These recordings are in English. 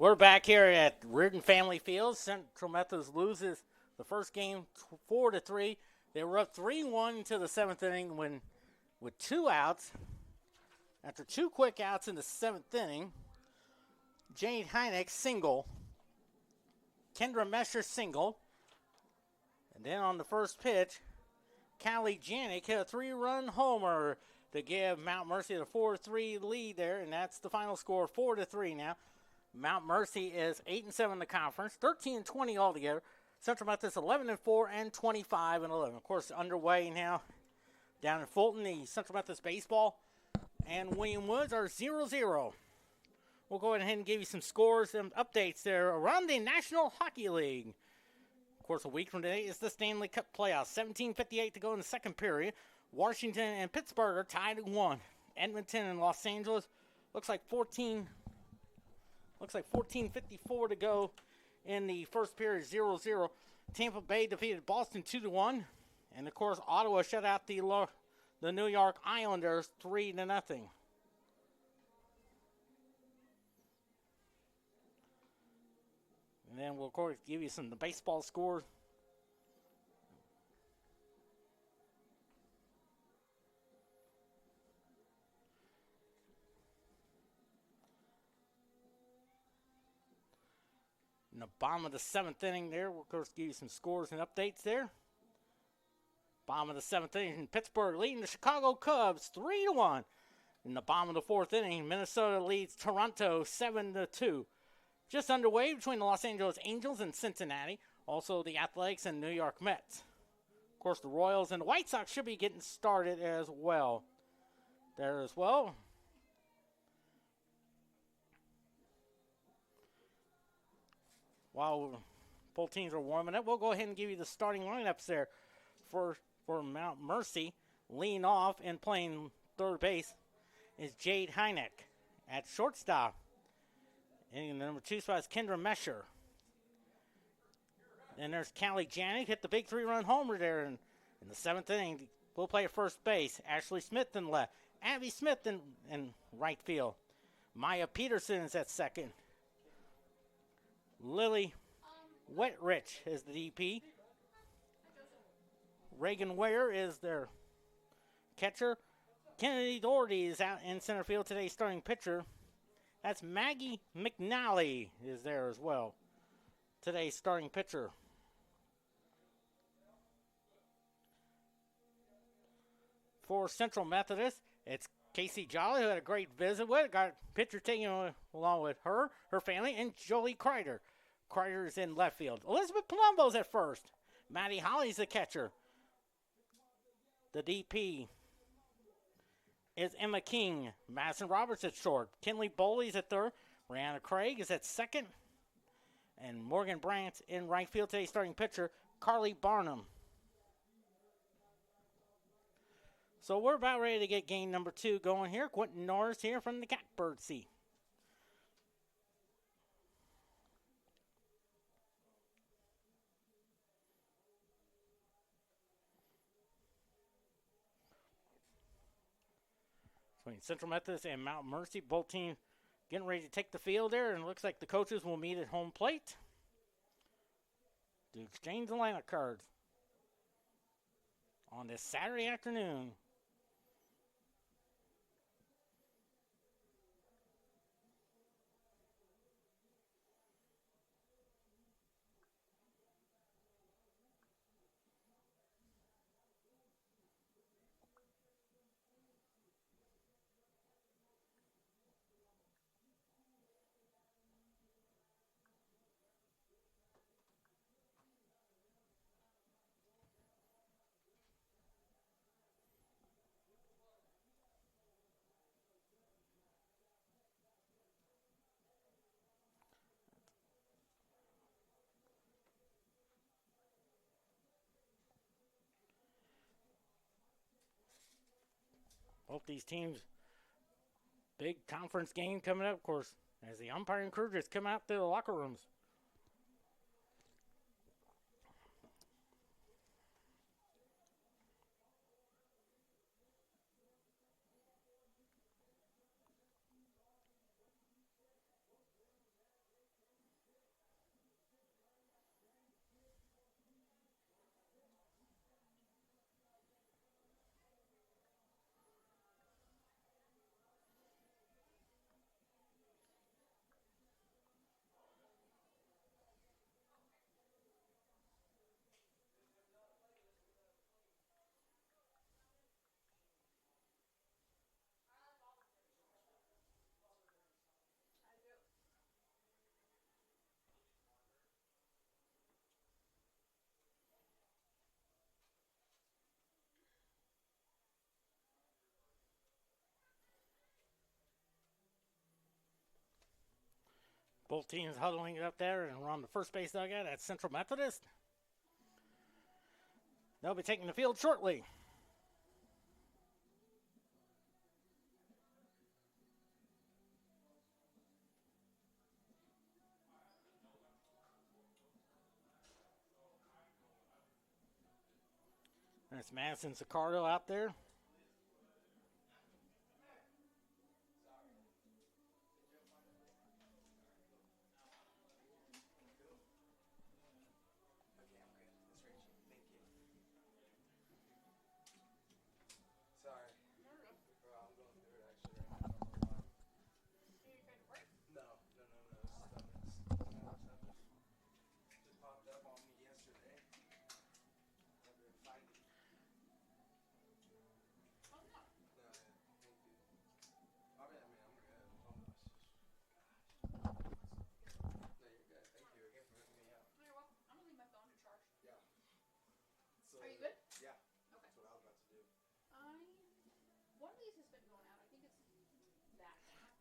We're back here at Reardon Family Field. Central Methodist loses the first game 4-3. They were up 3-1 into the seventh inning when, with two outs, after two quick outs in the seventh inning, Jade Heineck single, Kendra Mesher single, and then on the first pitch, Callie Janik hit a three-run homer to give Mount Mercy the 4-3 lead there, and that's the final score, 4-3 now. Mount Mercy is 8-7 in the conference, 13-20 altogether. Central Methodist 11-4 and 25-11. Of course, underway now down in Fulton. The Central Methodist baseball and William Woods are 0-0. We'll go ahead and give you some scores and updates there around the National Hockey League. Of course, a week from today is the Stanley Cup playoffs. 17:58 to go in the second period. Washington and Pittsburgh are tied at 1. Edmonton and Los Angeles looks like 14:54 to go in the first period, 0-0. Tampa Bay defeated Boston 2-1. And, of course, Ottawa shut out the New York Islanders 3-0. And then we'll, of course, give you some of the baseball scores. In the bottom of the seventh inning there, we'll, of course, give you some scores and updates there. Bottom of the seventh inning, Pittsburgh leading the Chicago Cubs 3-1. In the bottom of the fourth inning, Minnesota leads Toronto 7-2. Just underway between the Los Angeles Angels and Cincinnati. Also the Athletics and New York Mets. Of course, the Royals and the White Sox should be getting started as well. There as well. While both teams are warming up, we'll go ahead and give you the starting lineups there. For Mount Mercy, leading off and playing third base is Jade Heineck. At shortstop, in the number 2 spot is Kendra Mesher. Then there's Callie Janik, hit the big three-run homer there in the seventh inning. We'll play at first base. Ashley Smith in left. Abby Smith in right field. Maya Peterson is at second. Lily Wetrich is the DP. Reagan Ware is their catcher. Kennedy Doherty is out in center field today, starting pitcher. That's Maggie McNally is there as well. Today's starting pitcher. For Central Methodist, it's Casey Jolly, who had a great visit with. Got a picture taken along with her family, and Jolie Kreider. Kreider is in left field. Elizabeth Palumbo's at first. Maddie Holly's the catcher. The DP is Emma King. Madison Roberts at short. Kinley Bowley's at third. Brianna Craig is at second. And Morgan Brandt in right field today, starting pitcher, Carly Barnum. So we're about ready to get game number 2 going here. Quentin Norris here from the Catbird seat. Between Central Methodist and Mount Mercy, both teams getting ready to take the field there, and it looks like the coaches will meet at home plate to exchange the lineup cards on this Saturday afternoon. Both these teams, big conference game coming up, of course, as the umpiring crew just come out to the locker rooms. Both teams huddling up there and around the first base dugout at Central Methodist. They'll be taking the field shortly. That's Madison Sicardo out there.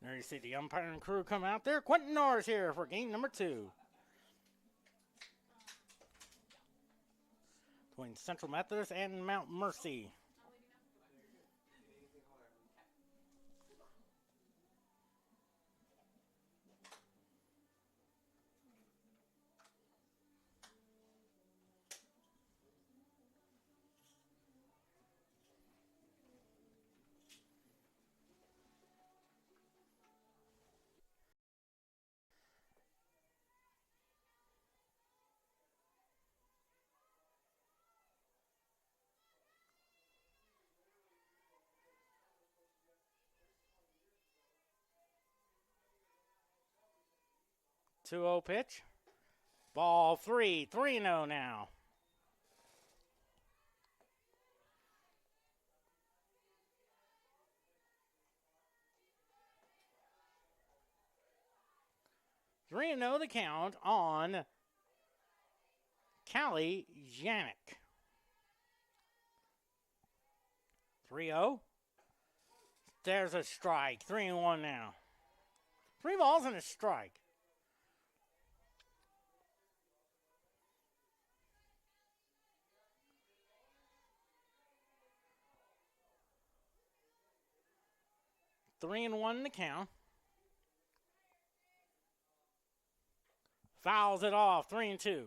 There you see the umpiring crew come out there. Quentin Norris here for game number 2. Between Central Methodist and Mount Mercy. Two 0 pitch. Ball 3, 3-0 now. Three and 0 the count on Callie Janik. 3-0. There's a strike. 3-1 now. 3 balls and a strike. Three and 1 the count. Fouls it off. 3-2.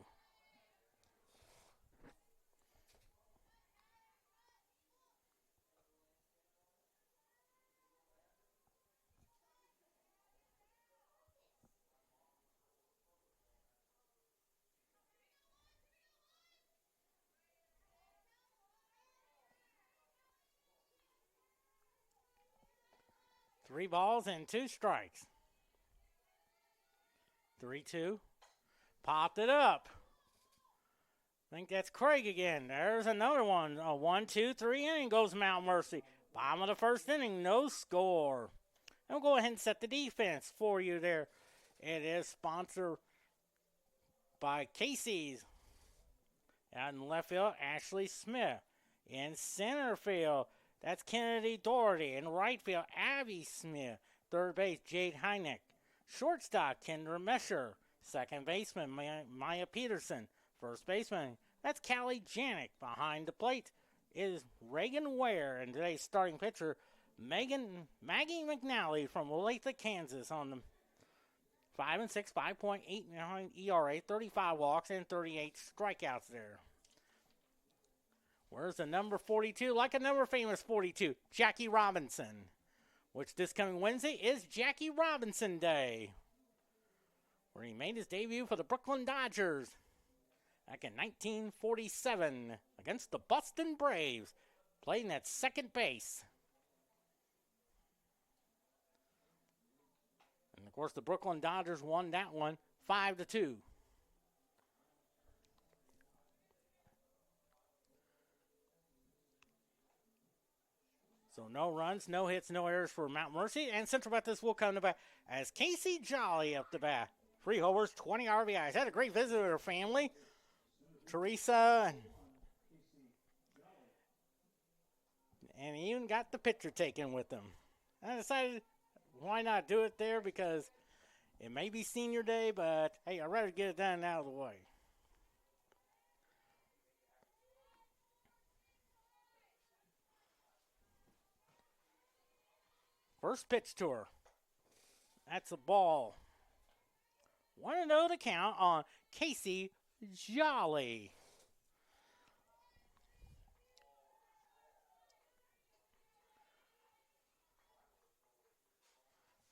Three balls and 2 strikes. 3-2. Popped it up. I think that's Craig again. There's another one. A 1-2-3 inning goes Mount Mercy. Bottom of the first inning, no score. And we'll go ahead and set the defense for you there. It is sponsored by Casey's. Out in left field, Ashley Smith. In center field, that's Kennedy Doherty. In right field, Abby Smith. Third base, Jade Heineck. Shortstop, Kendra Mesher. Second baseman, Maya Peterson. First baseman, that's Callie Janik. Behind the plate is Reagan Ware. And today's starting pitcher, Maggie McNally from Olathe, Kansas on the 5-6, 5.89 ERA, 35 walks, and 38 strikeouts there. Where's the number 42? Like a number famous 42, Jackie Robinson. Which this coming Wednesday is Jackie Robinson Day, where he made his debut for the Brooklyn Dodgers back in 1947 against the Boston Braves, playing at second base. And of course, the Brooklyn Dodgers won that one 5-2. So no runs, no hits, no errors for Mount Mercy. And Central Methodist will come to bat as Casey Jolly up the bat. 3 homers, 20 RBIs. Had a great visit with her family. Teresa. And he even got the picture taken with them. I decided why not do it there because It may be senior day, but hey, I'd rather get it done and out of the way. First pitch to her. That's a ball. 1-0 to count on Casey Jolly.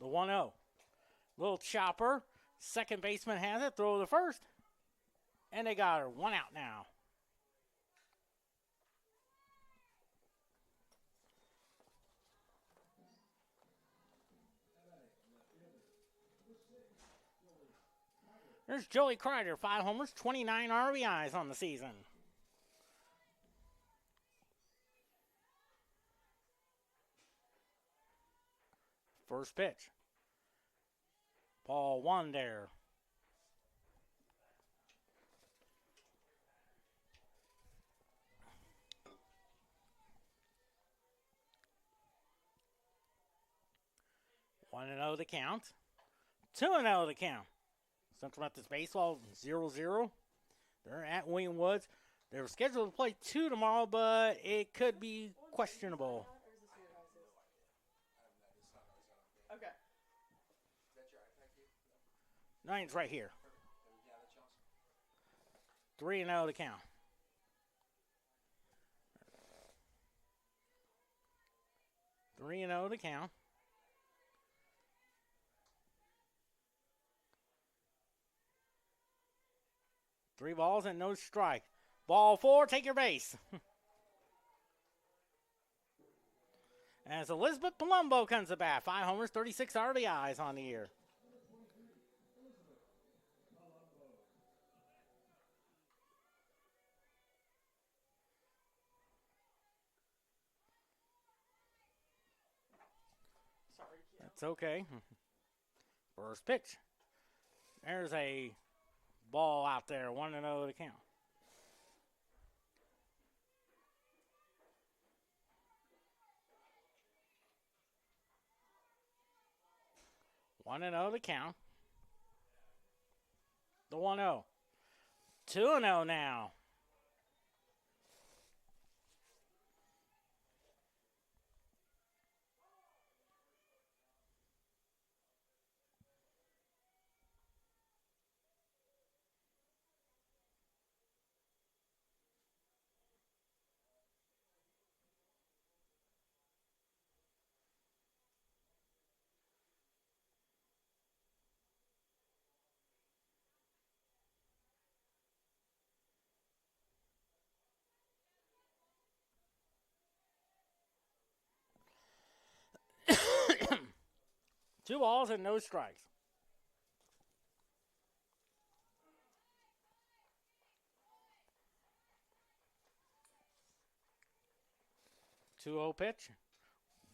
The 1-0. Little chopper. Second baseman has it. Throw to the first. And they got her. 1 out now. There's Joey Kreider, 5 homers, 29 RBIs on the season. First pitch. Ball 1 there. One and 0 the count. 2-0 the count. Central Methodist Baseball 0-0. They're at William Woods. They were scheduled to play 2 tomorrow, but it could be questionable. Okay. Nine's right here. 3-0 to count. Three and 0 to count. Three balls and no strike. Ball 4, take your base. As Elizabeth Palumbo comes to bat, 5 homers, 36 RBIs on the year. Sorry, kid. That's okay. First pitch. There's a ball out there, 1-0 to count. One and 0 to count. The 1-0. 2-0 now. Two balls and no strikes. Two 2-0 pitch.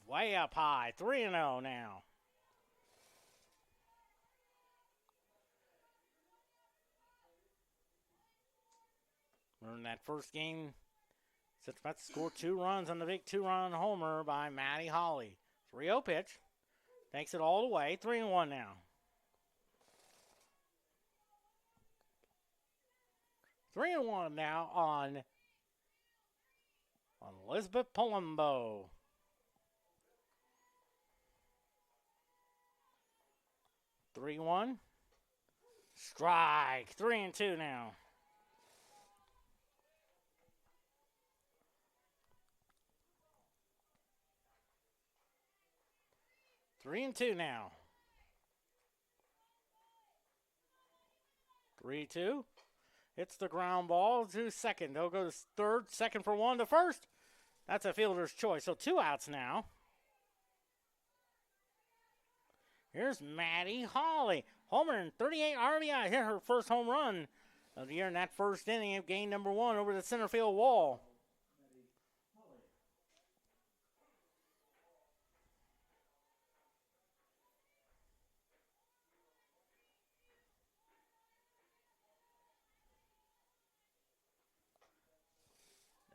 Way up high. 3-0 now. In that first game, Cincinnati scored 2 runs on the big 2-run homer by Maddie Holly. 3-0 pitch. Takes it all the way. 3-1 now. Three and one now on Elizabeth Palumbo. 3-1. Strike. 3-2 now. Three and two now. 3-2. Hits the ground ball to second. They'll go to third, second for one to first. That's a fielder's choice. So 2 outs now. Here's Maddie Holly. Homer and 38 RBI. Hit her first home run of the year in that first inning of game number 1 over the center field wall.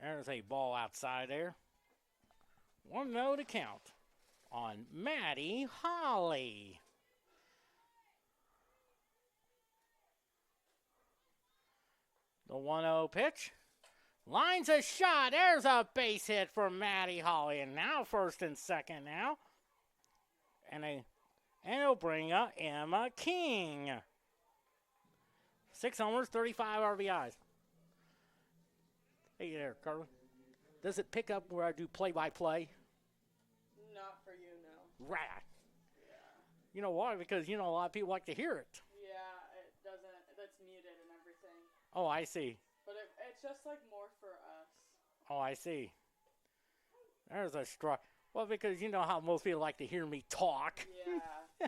There's a ball outside there. 1-0 to count on Maddie Holly. The 1-0 pitch. Lines a shot. There's a base hit for Matty Holly. And now first and second now. And it'll bring up Emma King. 6 homers, 35 RBIs. Hey there, Carly. Does it pick up where I do play-by-play? Not for you, no. Right. Yeah. You know why? Because, a lot of people like to hear it. Yeah, it doesn't. That's muted and everything. Oh, I see. But it's just like more for us. Oh, I see. There's a strike. Well, because you know how most people like to hear me talk. Yeah.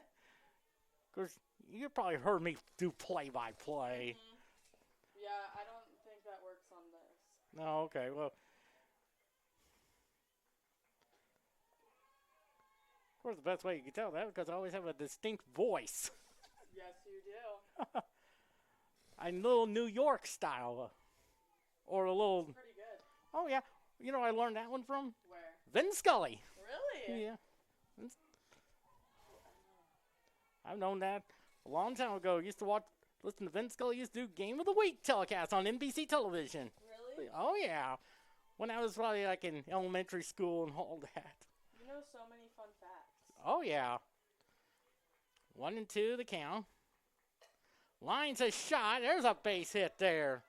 Because you probably heard me do play-by-play. Mm-hmm. Yeah, I don't think that works on this. No, okay. Well, of course, the best way you can tell that because I always have a distinct voice. Yes, you do. A little New York style. Or a little... Pretty good. Oh, yeah. You know I learned that one from? Where? Vin Scully. Really? Yeah. I've known that a long time ago. Used to listen to Vin Scully used to do Game of the Week telecast on NBC television. Really? Oh, yeah. When I was probably like in elementary school and all that. You know so many fun facts. Oh, yeah. 1-2 the count. Lines a shot. There's a base hit there.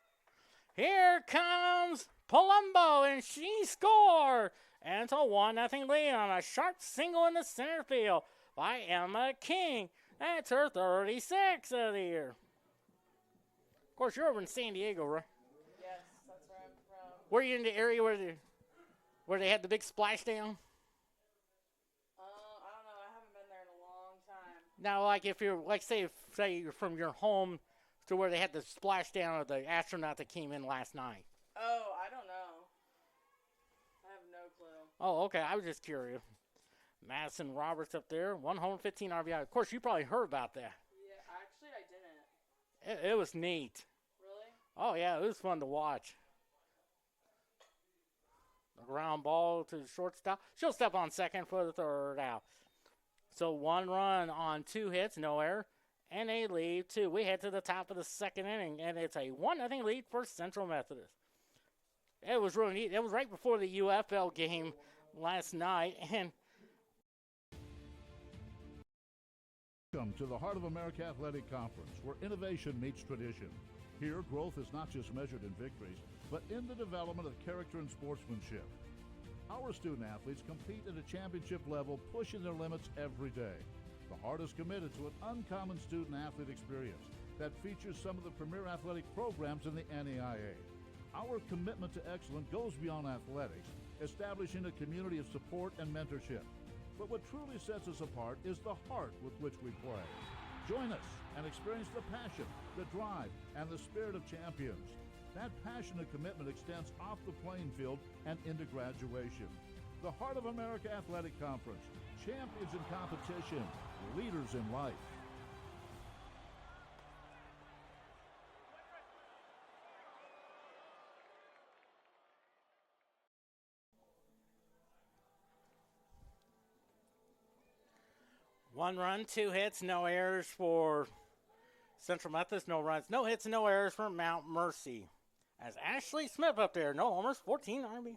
Here comes Palumbo, and she scored. And it's a 1-0 lead on a sharp single in the center field by Emma King. That's her 36th of the year. Of course, you're over in San Diego, right? Yes, that's where I'm from. Were you in the area where they had the big splashdown? I don't know. I haven't been there in a long time. Now, like if you're, like say you're from your home to where they had the splashdown of the astronaut that came in last night. Oh, I don't know. I have no clue. Oh, okay. I was just curious. Madison Roberts up there, 1 home, 15 RBI. Of course, you probably heard about that. Yeah, actually, I didn't. It was neat. Really? Oh, yeah, it was fun to watch. The ground ball to the shortstop. She'll step on second for the third out. So 1 run on 2 hits, no error, and a lead 2. We head to the top of the second inning, and it's a 1-0 lead for Central Methodist. It was really neat. It was right before the UFL game last night, and Welcome to the Heart of America Athletic Conference, where innovation meets tradition. Here, growth is not just measured in victories, but in the development of character and sportsmanship. Our student athletes compete at a championship level, pushing their limits every day. The Heart is committed to an uncommon student athlete experience that features some of the premier athletic programs in the NAIA. Our commitment to excellence goes beyond athletics, establishing a community of support and mentorship. But what truly sets us apart is the heart with which we play. Join us and experience the passion, the drive, and the spirit of champions. That passion and commitment extends off the playing field and into graduation. The Heart of America Athletic Conference, champions in competition, leaders in life. One run, 2 hits, no errors for Central Methodist, no runs, no hits, no errors for Mount Mercy. As Ashley Smith up there, no homers, 14 RB.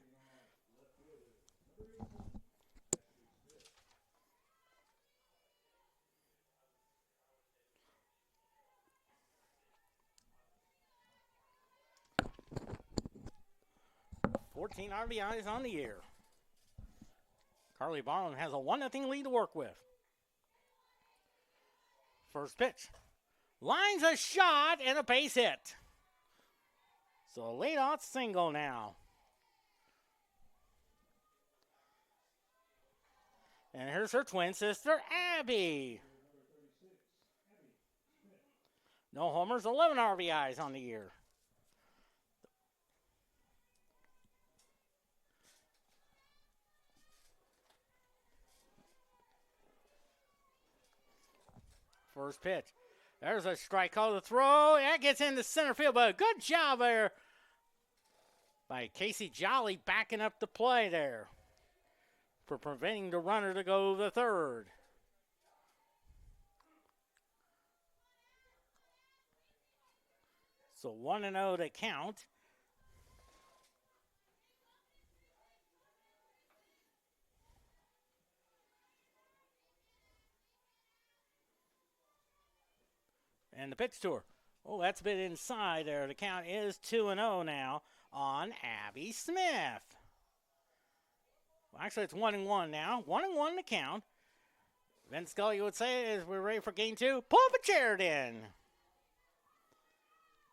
RBIs on the year. Carly Barlin has a 1-0 lead to work with. First pitch. Lines a shot and a base hit. So a leadoff single now. And here's her twin sister, Abby. No homers, 11 RBIs on the year. First pitch. There's a strike call to throw. That gets into center field, but a good job there by Casey Jolly backing up the play there for preventing the runner to go to the third. So So 1-0 to count. And the pitch to her. Oh, that's a bit inside there. The count is 2-0 now on Abby Smith. Well, actually, it's 1-1 now. 1-1 to count. Vince Scully would say as we're ready for game 2, pull up a chair in.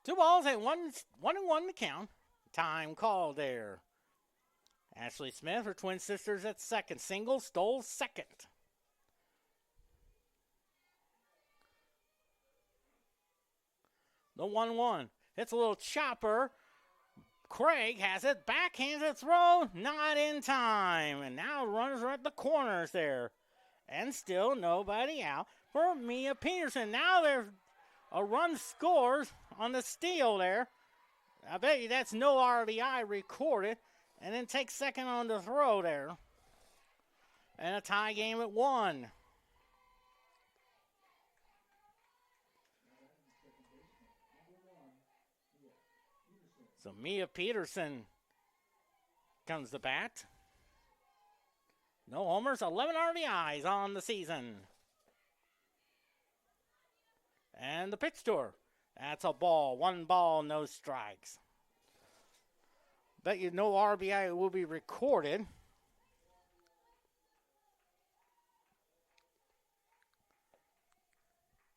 2 balls and 1-1 to count. Time called there. Ashley Smith, her twin sisters at second. Single, stole second. The 1-1. It's a little chopper. Craig has it. Backhanded throw. Not in time. And now runners are at the corners there. And still nobody out for Mia Peterson. Now there's a run scores on the steal there. I bet you that's no RBI recorded. And then takes second on the throw there. And a tie game at 1. So Mia Peterson comes to bat. No homers, 11 RBIs on the season. And the pitch to her. That's a ball. 1 ball, no strikes. Bet you no RBI will be recorded.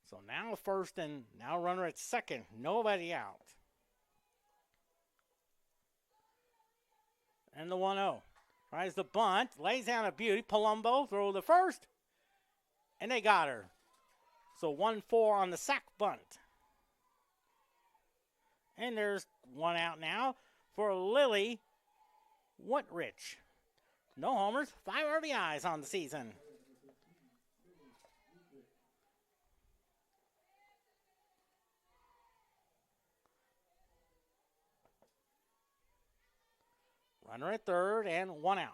So now first and now runner at second. Nobody out. And the 1-0. Tries the bunt. Lays down a beauty. Palumbo throw the first. And they got her. So 1-4 on the sack bunt. And there's 1 out now for Lily Whitrich. No homers. 5 RBIs on the season. Runner at third and 1 out.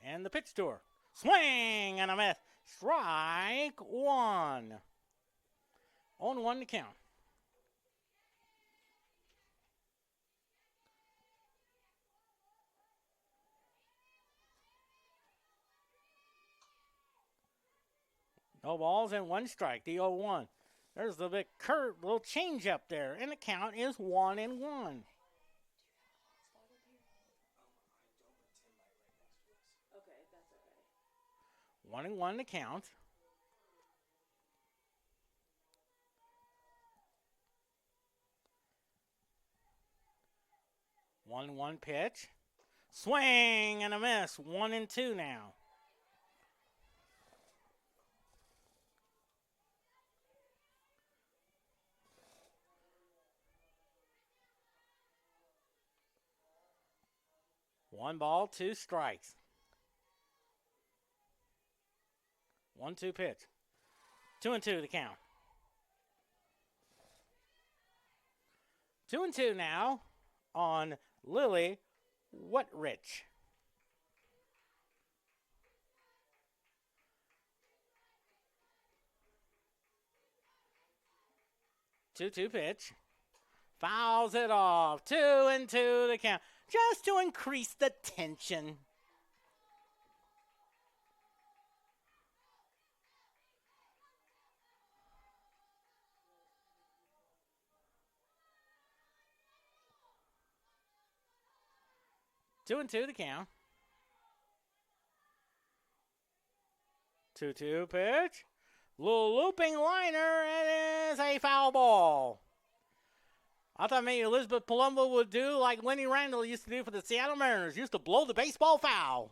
And the pitch to her. Swing and a miss. Strike 1. 0-1 to count. No balls and 1 strike. The 0-1. There's the big curve, little change up there. And the count is 1-1. Okay, that's okay. 1-1 to count. One pitch. Swing and a miss. 1-2 now. One ball, 2 strikes. 1-2 pitch. 2-2 to count. 2-2 now on Lily Whitrich. Two pitch. Fouls it off. 2-2 to count. Just to increase the tension. Two to count. 2-2 pitch. Little looping liner. It is a foul ball. I thought maybe Elizabeth Palumbo would do like Lenny Randall used to do for the Seattle Mariners. Used to blow the baseball foul.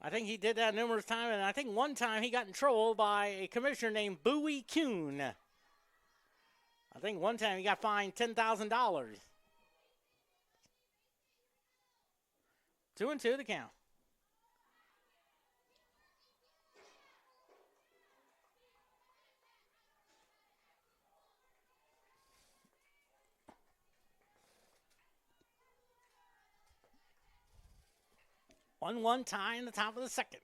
I think he did that numerous times, and I think one time he got in trouble by a commissioner named Bowie Kuhn. I think one time he got fined $10,000. 2-2 the count. One tie in the top of the second.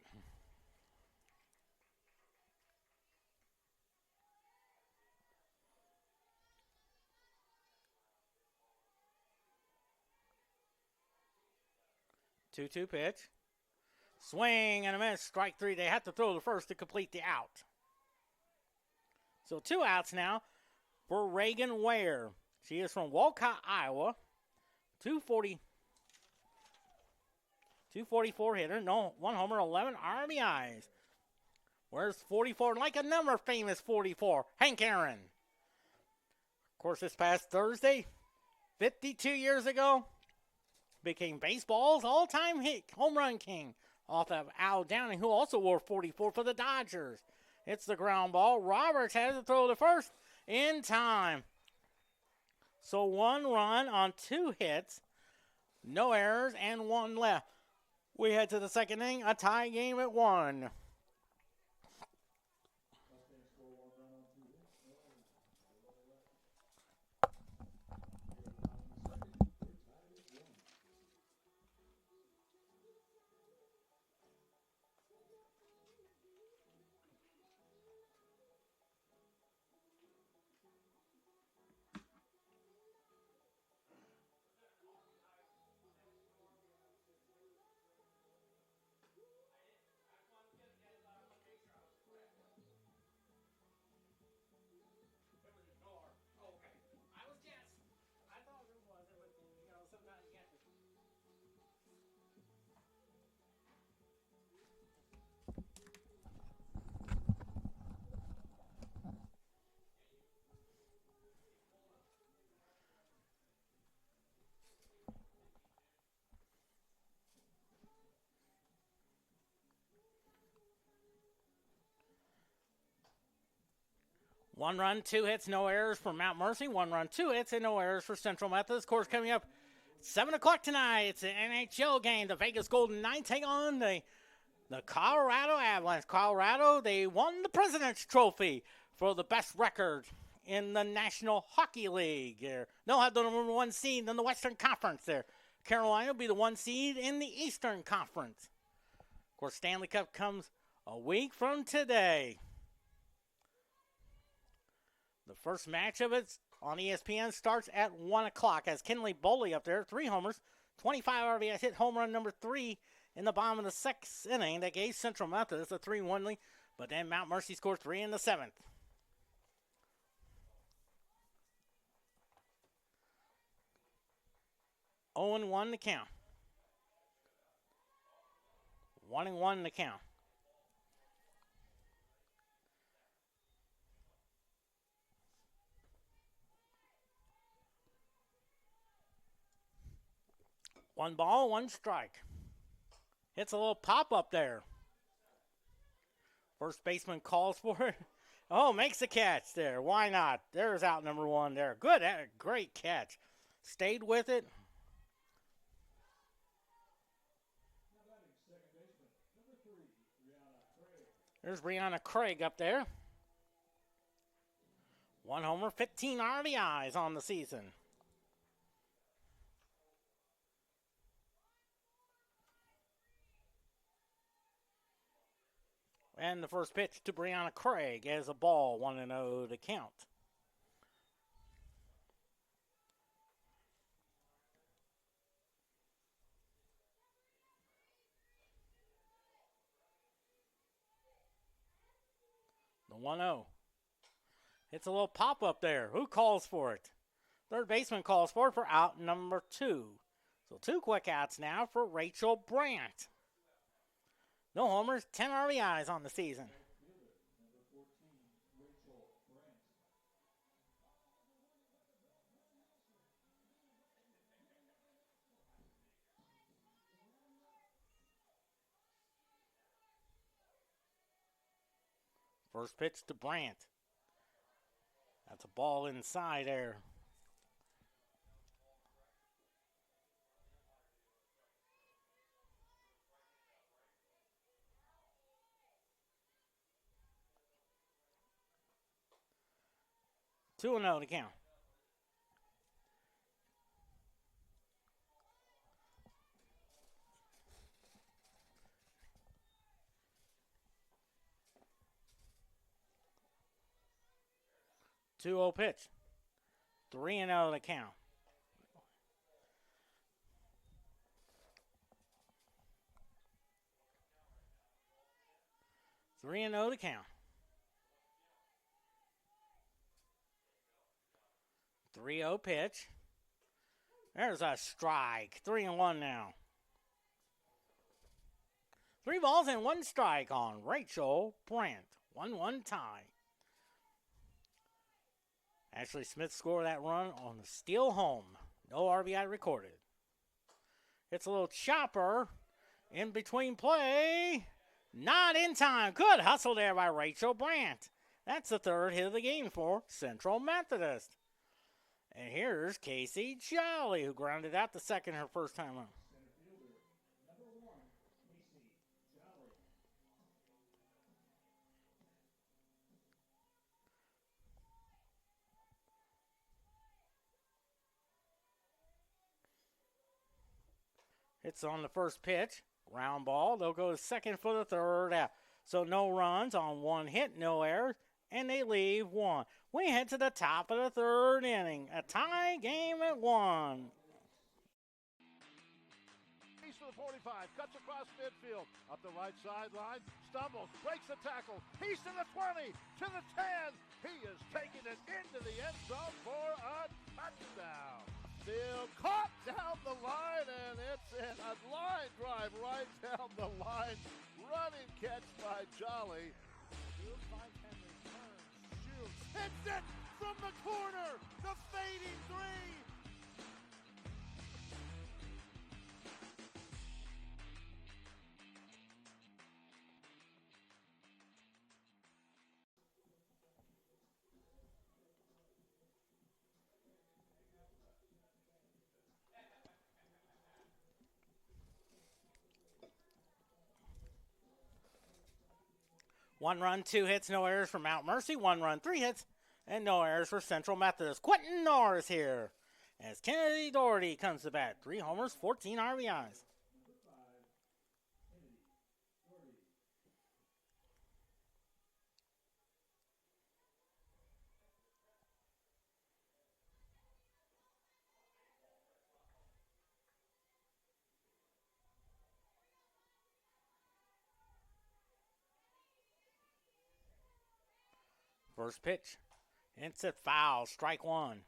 2-2 pitch. Swing and a miss. Strike three. They have to throw the first to complete the out. So 2 outs now for Reagan Ware. She is from Walcott, Iowa. 244 hitter. No, 1 homer, 11 RBIs. Where's 44? Like another famous 44, Hank Aaron. Of course, this past Thursday, 52 years ago, became baseball's all-time home run king off of Al Downing, who also wore 44 for the Dodgers. It's the ground ball. Roberts has to throw the first in time. So 1 run on 2 hits, no errors, and 1 left. We head to the second inning, a tie game at 1. One run, 2 hits, no errors for Mount Mercy. 1 run, 2 hits, and no errors for Central Methodist. Of course, coming up 7 o'clock tonight, it's an NHL game. The Vegas Golden Knights take on the Colorado Avalanche. Colorado, they won the President's Trophy for the best record in the National Hockey League. They'll have the number 1 seed in the Western Conference there. Carolina will be the 1 seed in the Eastern Conference. Of course, Stanley Cup comes a week from today. The first match of it on ESPN starts at 1 o'clock as Kinley Boley up there, 3 homers, 25 RBIs, hit home run number 3 in the bottom of the 6th inning. That gave Central Methodist a 3-1 lead, but then Mount Mercy scored 3 in the 7th. Oh, 1 to count. 1-1 to count. One ball, 1 strike. Hits a little pop up there. First baseman calls for it. Oh, makes the catch there. Why not? There's out number 1 there. Good, great catch. Stayed with it. There's Brianna Craig up there. 1 homer, 15 RBIs on the season. And the first pitch to Brianna Craig as a ball, 1-0 to count. The 1-0. It's a little pop up there. Who calls for it? Third baseman calls for it for out number 2. So 2 quick outs now for Rachel Brandt. No homers, 10 RBIs on the season. First pitch to Brandt. That's a ball inside there. Two and 0 to count. Two 0 pitch. 3-0 to count. 3-0 to count. 3-0 pitch. There's a strike. 3-1 now. 3 balls and 1 strike on Rachel Brandt. 1-1 tie. Ashley Smith scored that run on the steal home. No RBI recorded. It's a little chopper in between play. Not in time. Good hustle there by Rachel Brandt. That's the 3rd hit of the game for Central Methodist. And here's Casey Jolly, who grounded out the second her first time up. It's on the first pitch. Round ball. They'll go to second for the 3rd out. So no runs on 1 hit, no errors, and they leave 1. We head to the top of the 3rd inning. A tie game at 1. He's to the 45, cuts across midfield, up the right sideline, stumbles, breaks the tackle. He's to the 20, to the 10. He is taking it into the end zone for a touchdown. Still caught down the line, and it's in a line drive right down the line. Running catch by Jolly. Field finds Henry, turns, shoots, hits it from the corner. The fading 3. One run, 2 hits, no errors for Mount Mercy. 1 run, 3 hits, and no errors for Central Methodist. Quentin Norris here as Kennedy Doherty comes to bat. 3 homers, 14 RBIs. First pitch. It's a foul. Strike 1.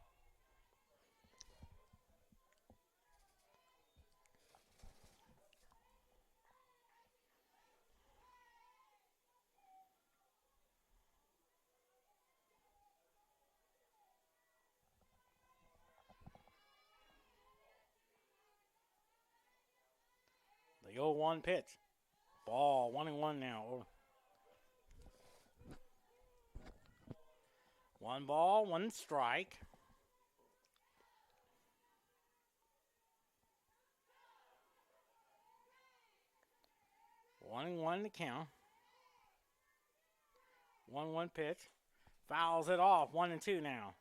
The 0-1 pitch. Ball 1-1 now. 1 ball, 1 strike. One and 1 to count. 1-1 pitch. Fouls it off. 1-2 now.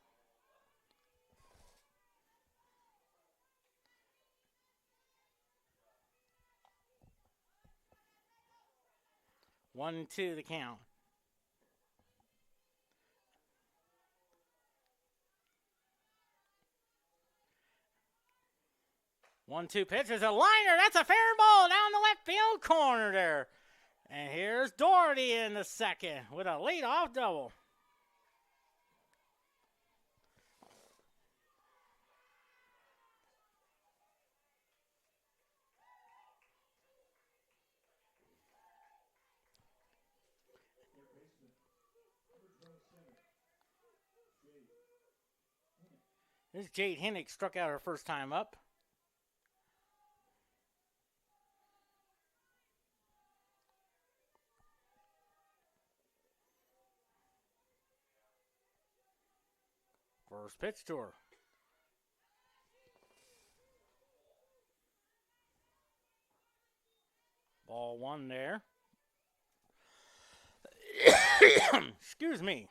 One and 2 to count. 1-2 pitch is a liner. That's a fair ball down the left field corner there. And here's Doherty in the second with a leadoff double. This Jade Hennick struck out her first time up. First pitch to her. Ball 1 there. Excuse me.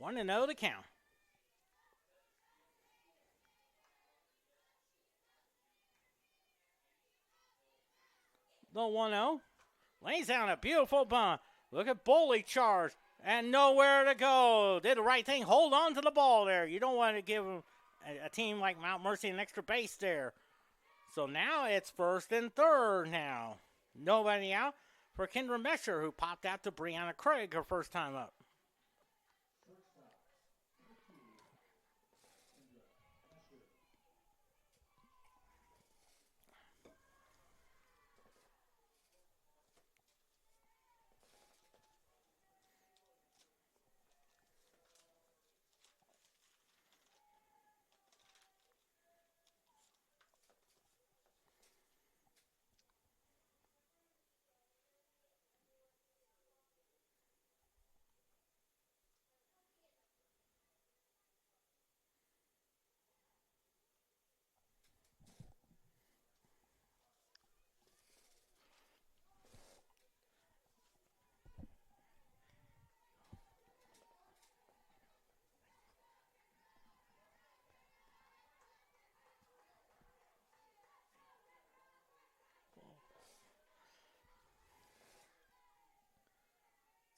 1-0 to count. The 1-0. Lays down a beautiful bunt. Look at Boley charge. And nowhere to go. Did the right thing. Hold on to the ball there. You don't want to give a team like Mount Mercy an extra base there. So now it's first and third now. Nobody out for Kendra Mesher, who popped out to Brianna Craig her first time up.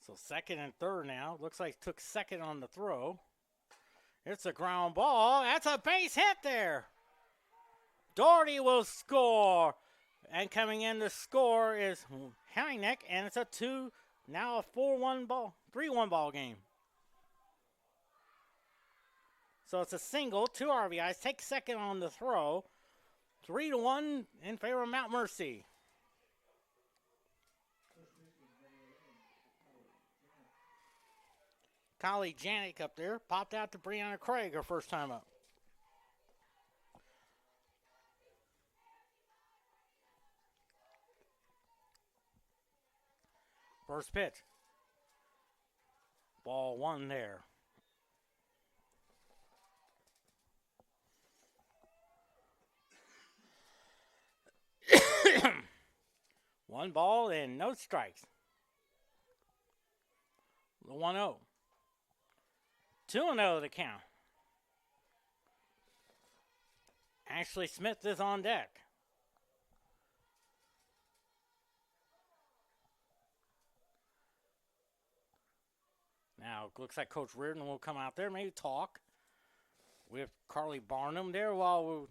So second and third now. Looks like took second on the throw. It's a ground ball. That's a base hit there. Doherty will score. And coming in to score is Heineck, and it's a 4-1 ball, 3-1 ball game. So it's a single, 2 RBIs, take second on the throw, 3-1 in favor of Mount Mercy. Kylie Janik up there, popped out to Brianna Craig her first time up. First pitch. Ball 1 there. One ball and no strikes. The 1-0. 2-0 the count. Ashley Smith is on deck. Now, it looks like Coach Reardon will come out there, maybe talk with Carly Barnum there while we're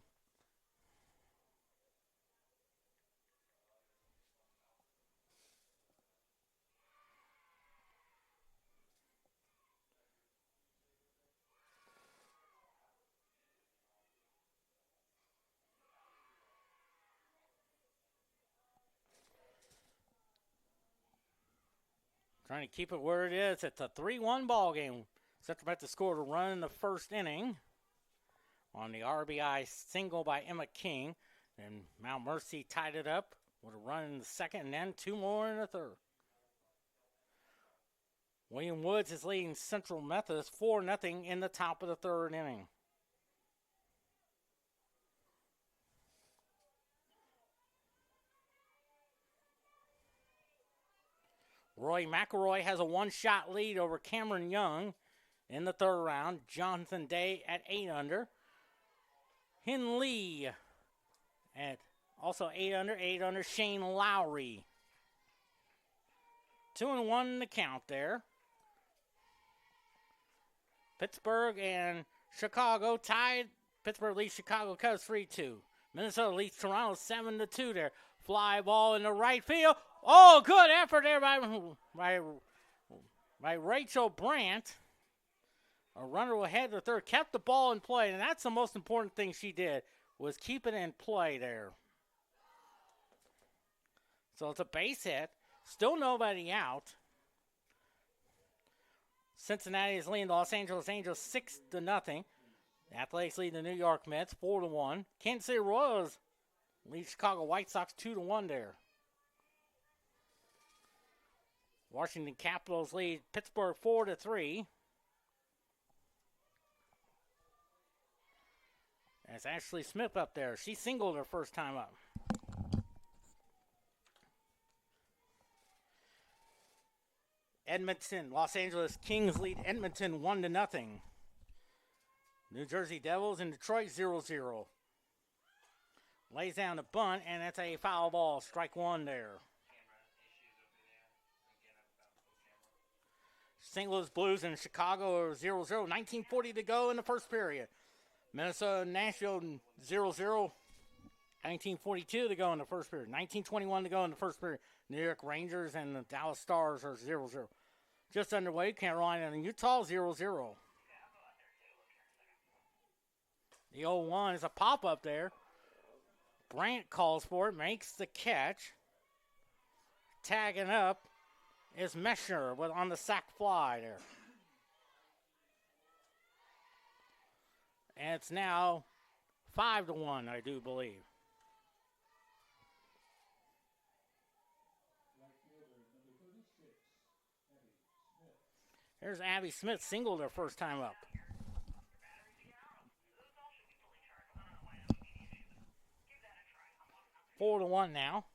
trying to keep it where it is. It's a 3-1 ball game. Central Methodist scored a run in the first inning on the RBI single by Emma King. And Mount Mercy tied it up with a run in the second and then 2 more in the third. William Woods is leading Central Methodist 4-0 in the top of the third inning. Roy McElroy has a 1-shot lead over Cameron Young in the third round. Jonathan Day at 8 under. Hin Lee at also 8 under. 8 under Shane Lowry. 2-1 the count there. Pittsburgh and Chicago tied. Pittsburgh leads Chicago Cubs 3-2. Minnesota leads Toronto 7-2 there. Fly ball in the right field. Oh, good effort there by Rachel Brandt. A runner will head to third, kept the ball in play, and that's the most important thing she did, was keep it in play there. So it's a base hit. Still nobody out. Cincinnati is leading Los Angeles Angels 6-0. The Athletics lead the New York Mets 4-1. Kansas City Royals lead Chicago White Sox 2-1 there. Washington Capitals lead Pittsburgh 4-3. That's Ashley Smith up there. She singled her first time up. Edmonton, Los Angeles Kings lead Edmonton 1-0. New Jersey Devils and Detroit 0-0. Lays down the bunt, and that's a foul ball. Strike 1 there. St. Louis Blues and Chicago are 0-0. 19:40 to go in the first period. Minnesota Nashville 0-0. 19:42 to go in the first period. 19:21 to go in the first period. New York Rangers and the Dallas Stars are 0-0. Just underway, Carolina and Utah 0-0. The 0-1 is a pop-up there. Brandt calls for it, makes the catch. Tagging up is Meshner on the sac fly there. And it's now 5-1, I do believe. Here's Abby Smith, singled her first time up. Four to 1 now.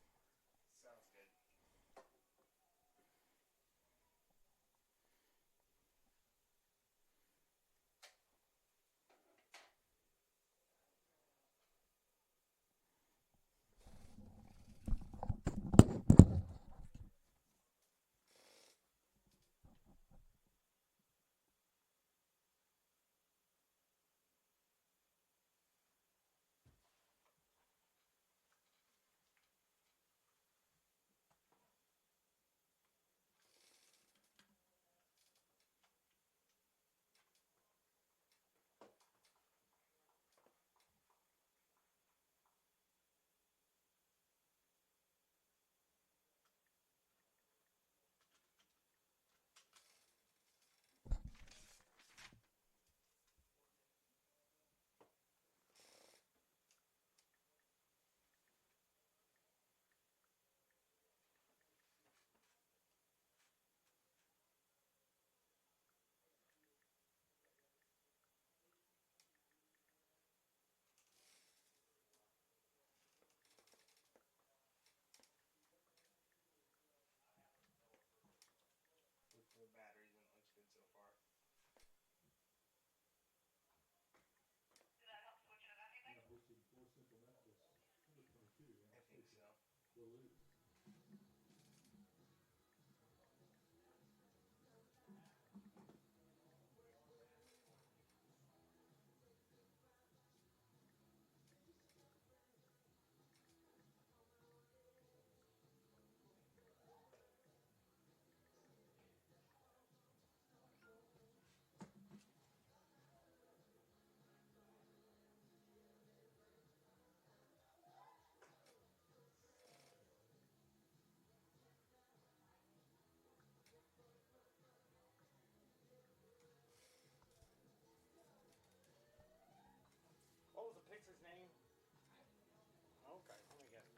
What was the pitcher's name? Okay, let me get it.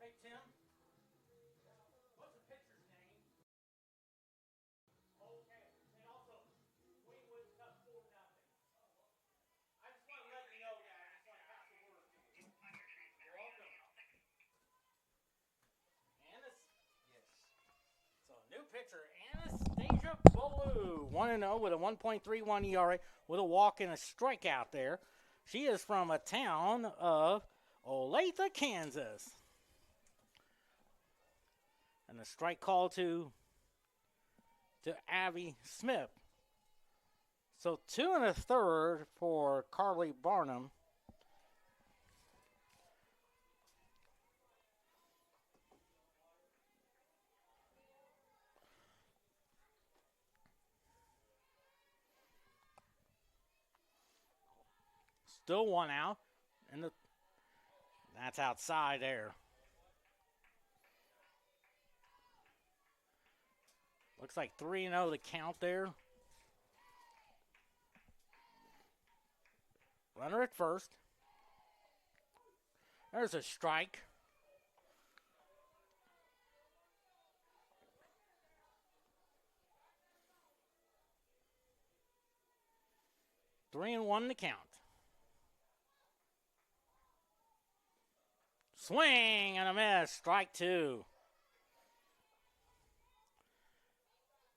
Hey, Tim. What's the pitcher's name? Okay. And also, Wingwood Cup 4-0. I just want to let you know that. I just want to pass the word to you. You're welcome. So, new pitcher, Anastasia Ballou. 1-0 with a 1.31 ERA with a walk and a strikeout there. She is from a town of Olathe, Kansas. And a strike call to Abby Smith. So 2 1/3 for Carly Barnum. Still 1 out. And that's outside there. Looks like 3-0 the count there. Runner at first. There's a strike. Three and 1 to count. Swing and a miss. Strike 2.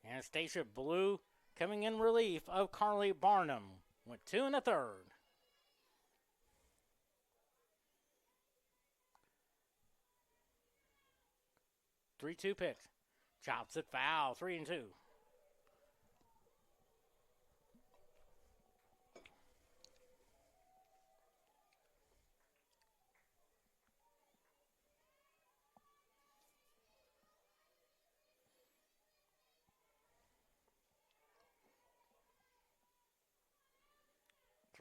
Anastasia Ballou coming in relief of Carly Barnum. Went 2 1/3. 3-2 pitch. Chops it foul. 3-2.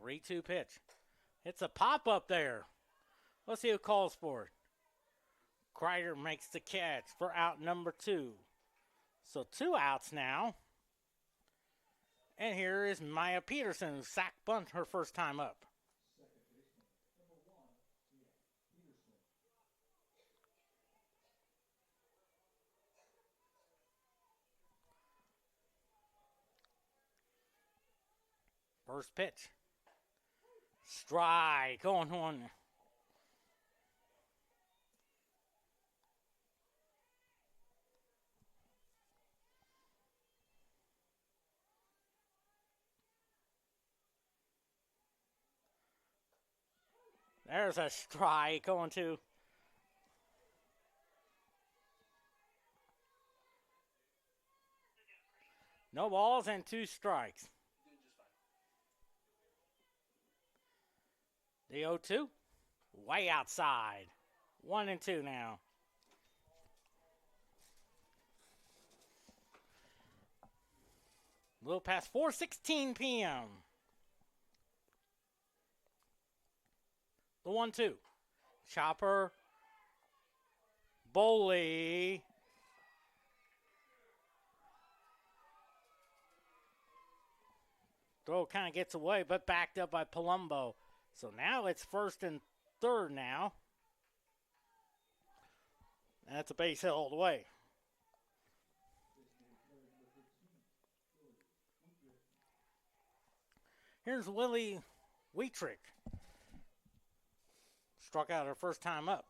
3-2 pitch. It's a pop up there. Let's see who calls for it. Kreider makes the catch for out number 2. So 2 outs now. And here is Maya Peterson, who sacked bunt her first time up. First pitch. Strike on one. There's a strike going to. No balls and 2 strikes. The 0-2, way outside. 1-2 now. A little past 4:16 p.m. The 1-2. Chopper. Boley. Throw kind of gets away, but backed up by Palumbo. So now it's 1st and 3rd now. That's a base hit all the way. Here's Lily Wietrich. Struck out her first time up.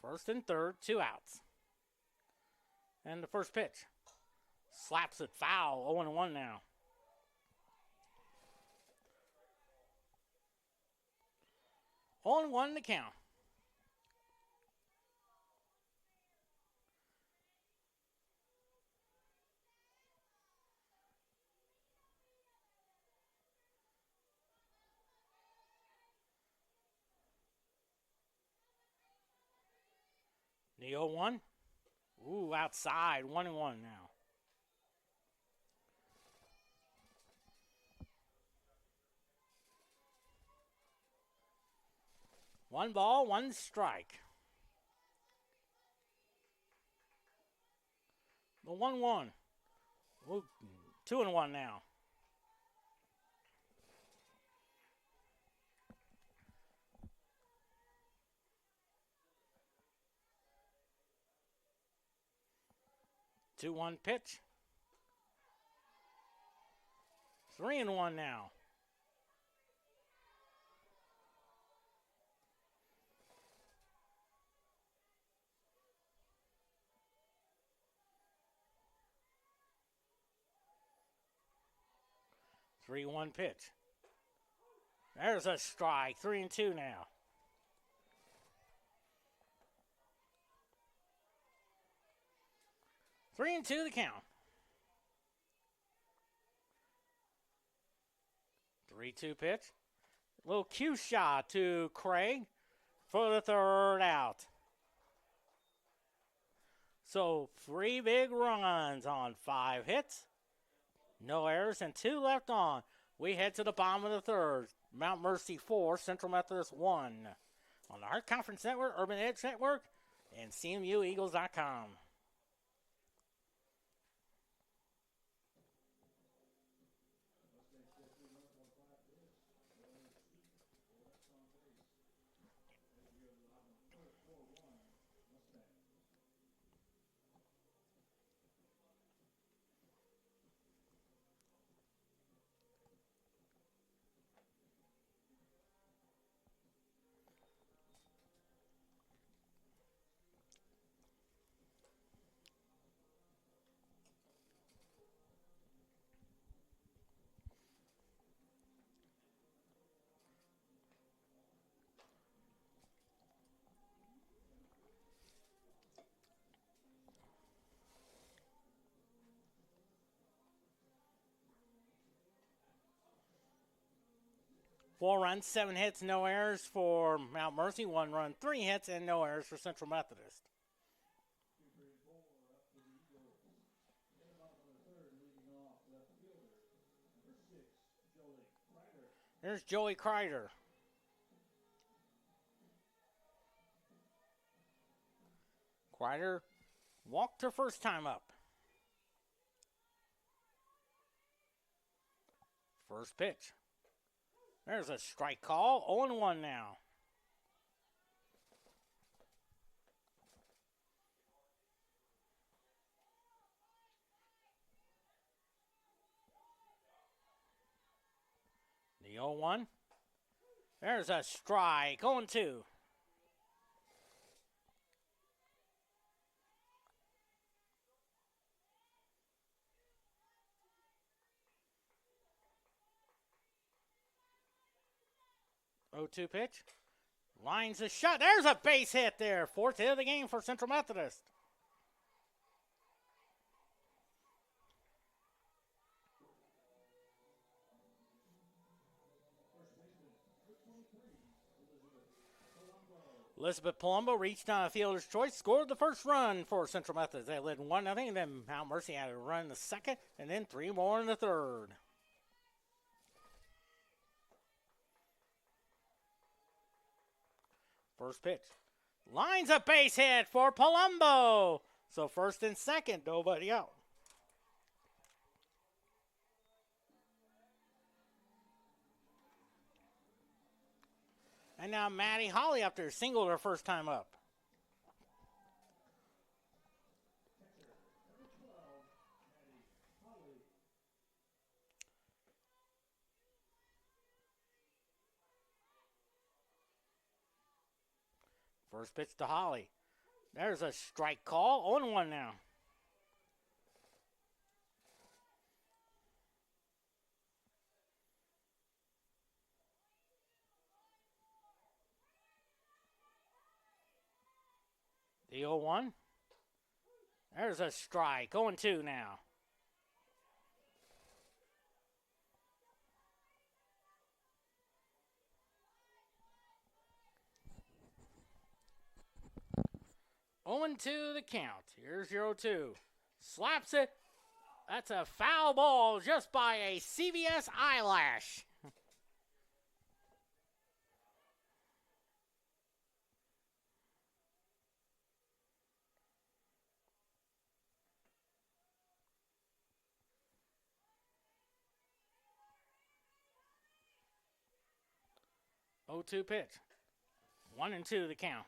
First and 3rd, 2 outs. And the first pitch. Slaps it foul, 0-1 now. On 1 to count. The 0-1. Ooh, outside, 1-1 now. One ball, 1 strike. The 1-1. Ooh, 2-1 now. Two 1 pitch. 3-1 now. Three 1 pitch. There's a strike. 3-2 now. Three and 2 the count. 3-2 pitch. Little cue shot to Craig for the 3rd out. So 3 big runs on 5 hits. No errors and 2 left on. We head to the bottom of the 3rd. Mount Mercy 4, Central Methodist 1. On the Heart Conference Network, Urban Edge Network, and CMUEagles.com. Four runs, 7 hits, no errors for Mount Mercy. 1 run, 3 hits, and no errors for Central Methodist. There's Joey Kreider. Kreider walked her first time up. First pitch. There's a strike call. 0-1 now. The 0-1. There's a strike. 0-2. Oh-2 pitch. Lines a shot. There's a base hit there. Fourth hit of the game for Central Methodist. Elizabeth Palumbo reached on a fielder's choice, scored the first run for Central Methodist. They led 1-0, then Mount Mercy had a run in the second, and then 3 more in the third. First pitch. Lines a base hit for Palumbo. So first and second, nobody out. And now Maddie Holly up there singled her first time up. First pitch to Holly. There's a strike call. 0-1 now. The 0-1. There's a strike. 0-2 now. Owing to the count. Here's 0-2. Slaps it. That's a foul ball just by a CVS eyelash. Oh, 2 pitch. 1-2 the count.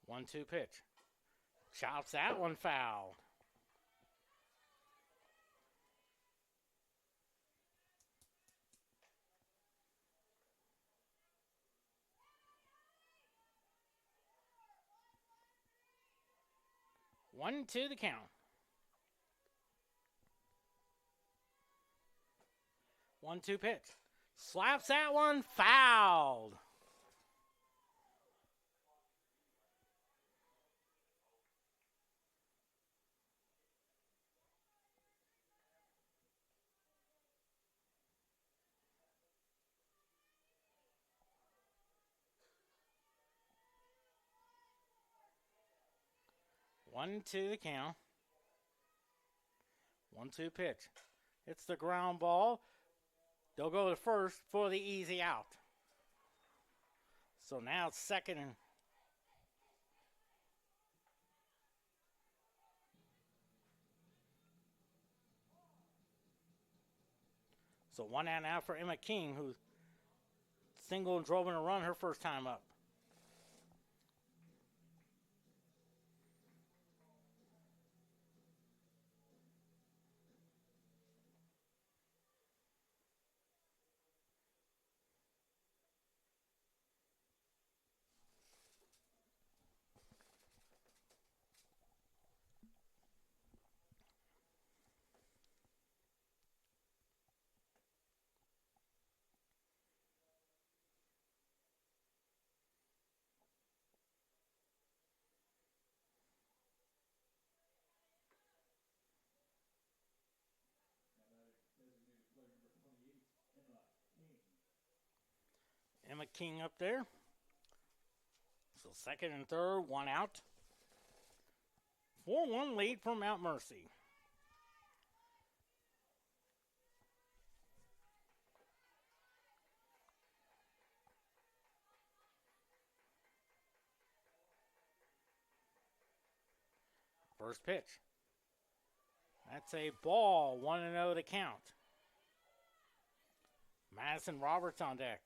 One-two pitch. Chops that one foul. One, two, the count. 1-2 pitch. Slaps that one, fouled. One, two, the count. 1-2 pitch. It's the ground ball. They'll go to first for the easy out. So now it's second and so one out now for Emma King, who single and drove in a run her first time up. King up there. So second and third, one out. 4-1 lead for Mount Mercy. First pitch. That's a ball, 1-0 to count. Madison Roberts on deck.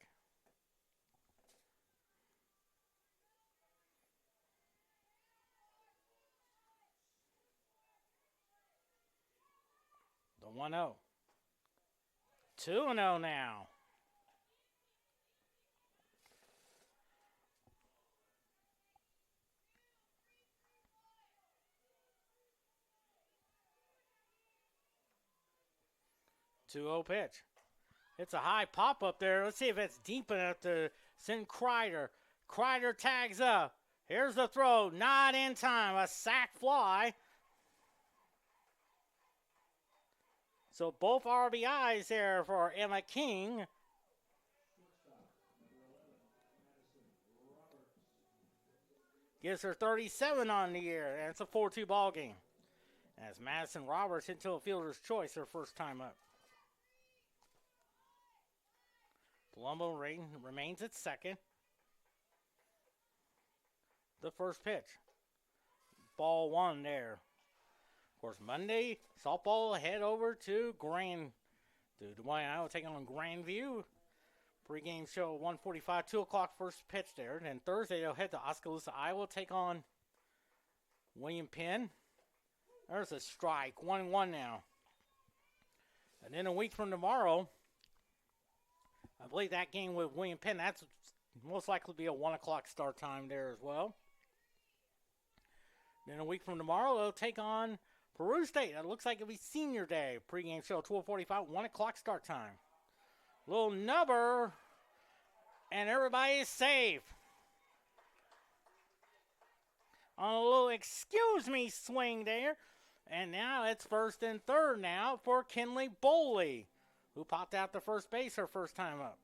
The 1-0. 2-0 now. Two-0 pitch. It's a high pop up there. Let's see if it's deep enough to send Kreider. Kreider tags up. Here's the throw. Not in time. A sac fly. So both RBIs there for Emma King. Gives her 37 on the year. And it's a 4-2 ball game. As Madison Roberts hit to a fielder's choice her first time up. Palumbo remains at second. The first pitch. Ball one there. Of course, Monday, softball head over to Dwayne Iowa taking on Grandview. Pre-game show 1:45, 2 o'clock first pitch there. And then Thursday, they'll head to Oskaloosa, Iowa, take on William Penn. There's a strike, 1-1 now. And then a week from tomorrow, I believe that game with William Penn, that's most likely be a 1 o'clock start time there as well. Then a week from tomorrow, they'll take on Peru State. It looks like it'll be senior day. Pre-game show, 12:45, 1 o'clock start time. Little nubber, and everybody is safe. On a little excuse me swing there. And now it's first and third now for Kinley Boley, who popped out the first base her first time up.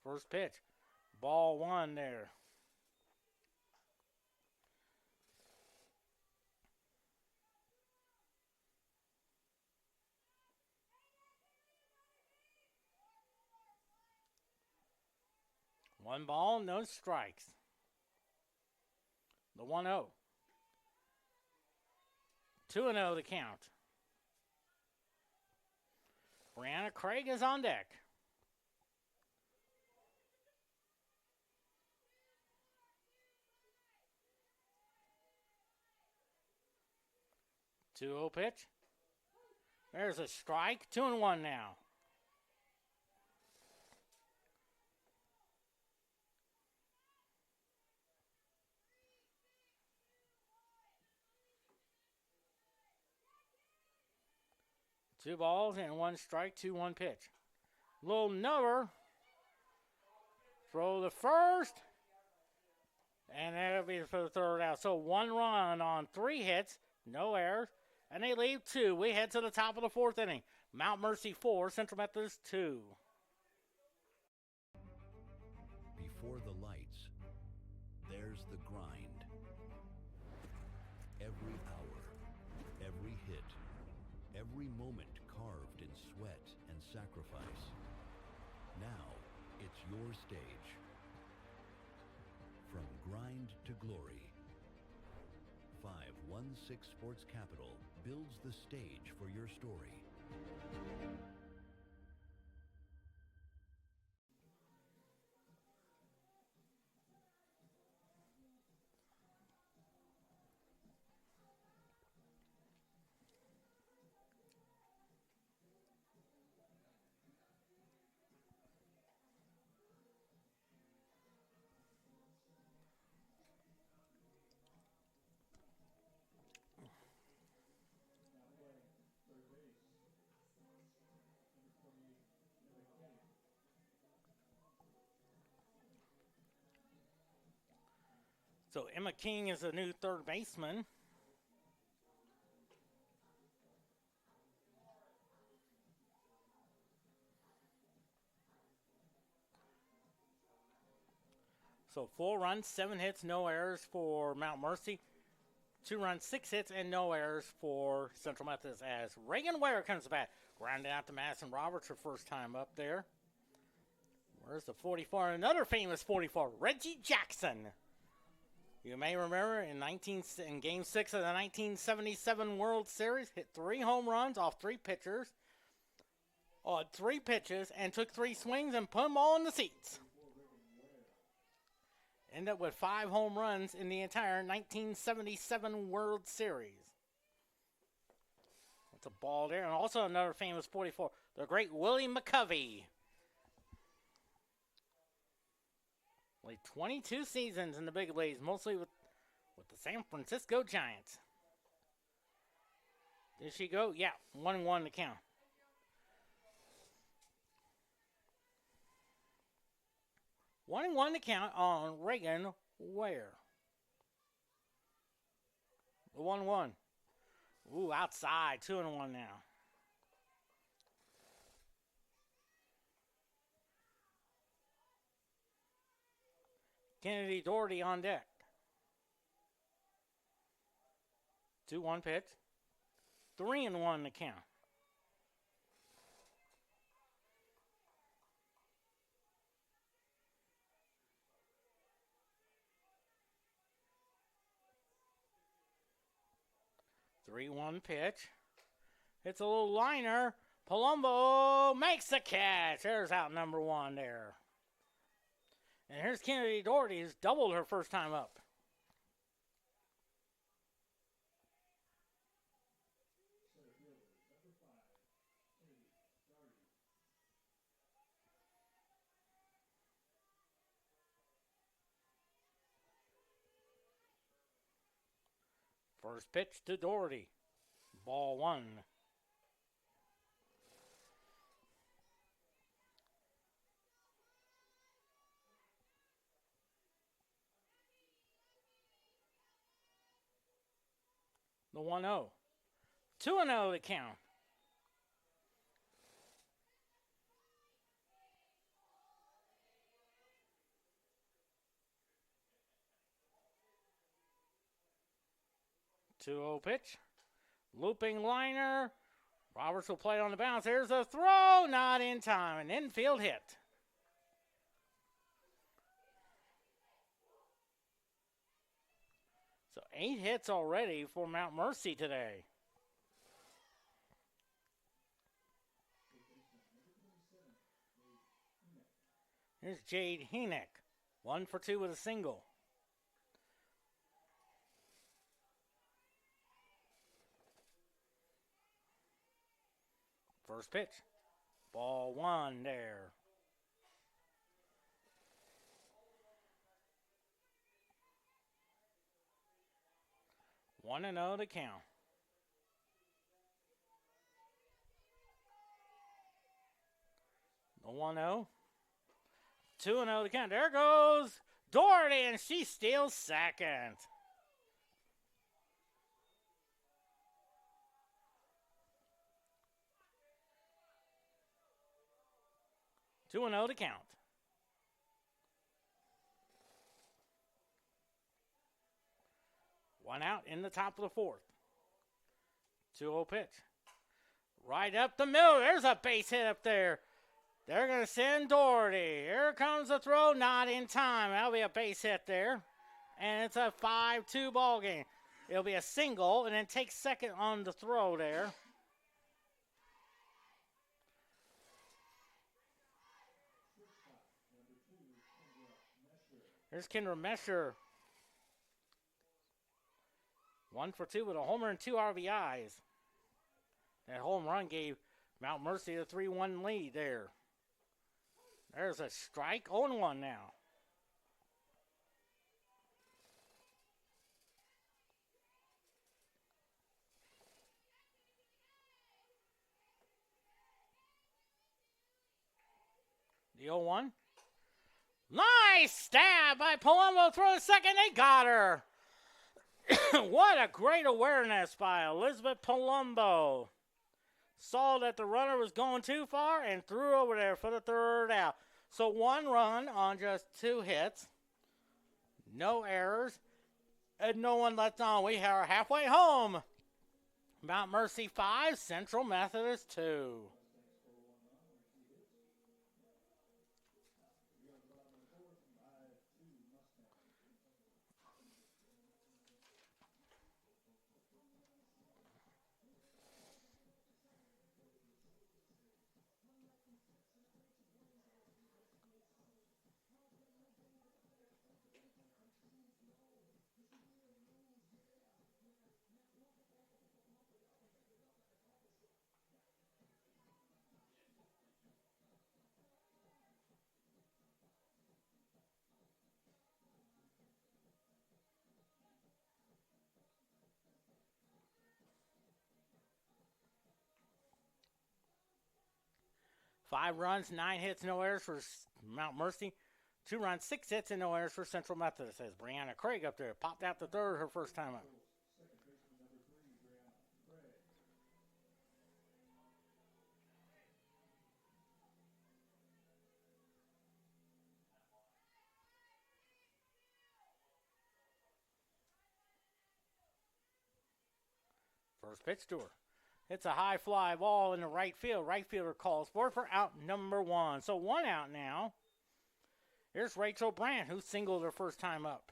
First pitch. Ball one there. One ball, no strikes. The 1-0. 2-0 to count. Brianna Craig is on deck. Two-0 pitch. There's a strike. 2-1 now. Two balls and one strike, 2-1 pitch. Little nubber. Throw the first. And that'll be for the third out. So 1 run on 3 hits, no errors, and they leave 2. We head to the top of the 4th inning. Mount Mercy 4, Central Methodist 2. Before the lights, there's the grind. Every hour, every hit, every moment carved in sweat and sacrifice. Now, it's your stage. From grind to glory, 516 Sports Capital builds the stage for your story. So Emma King is a new third baseman. So 4 runs, 7 hits, no errors for Mount Mercy. 2 runs, 6 hits, and no errors for Central Methodist as Reagan Ware comes back. Grounded out to Madison Roberts her first time up there. Where's the 44? Another famous 44, Reggie Jackson. You may remember in Game 6 of the 1977 World Series, hit 3 home runs off 3 pitchers, on 3 pitches, and took 3 swings and put them all in the seats. Ended up with 5 home runs in the entire 1977 World Series. That's a ball there. And also another famous 44, the great Willie McCovey. Played 22 seasons in the big leagues, mostly with the San Francisco Giants. Did she go? Yeah, 1-1 to count. 1-1 to count on Reagan Ware. The 1-1. Ooh, outside. 2-1 now. Kennedy Doherty on deck. 2-1 pitch. 3-1 to count. Three-one pitch. It's a little liner. Palumbo makes the catch. There's out number 1 there. And here's Kennedy Doherty, who's doubled her first time up. First pitch to Doherty. Ball 1. The 1-0. 2-0 to count. Two-0 pitch. Looping liner. Roberts will play on the bounce. There's a throw. Not in time. An infield hit. So 8 hits already for Mount Mercy today. Here's Jade Henick. 1 for 2 with a single. First pitch. Ball 1 there. One and 0 to count. The 1-0. 2-0 to count. There goes Doherty, and she steals second. Two and 0 to count. One out in the top of the 4th. 2-0 pitch. Right up the middle. There's a base hit up there. They're going to send Doherty. Here comes the throw. Not in time. That'll be a base hit there. And it's a 5-2 ball game. It'll be a single and then take second on the throw there. Here's Kendra Mesher. 1 for 2 with a homer and 2 RBIs. That home run gave Mount Mercy a 3-1 lead there. There's a strike. 0-1 now. The 0-1. Nice stab by Palumbo. Throw the second. They got her. What a great awareness by Elizabeth Palumbo. Saw that the runner was going too far and threw over there for the third out. So 1 run on just 2 hits. No errors. And no one left on. We are halfway home. Mount Mercy 5, Central Methodist 2. Five runs, 9 hits, no errors for Mount Mercy. 2 runs, 6 hits, and no errors for Central Methodist. Says Brianna Craig up there. Popped out the third her first time up. First pitch to her. It's a high fly ball in the right field. Right fielder calls for out number 1. So 1 out now. Here's Rachel Brandt, who singled her first time up.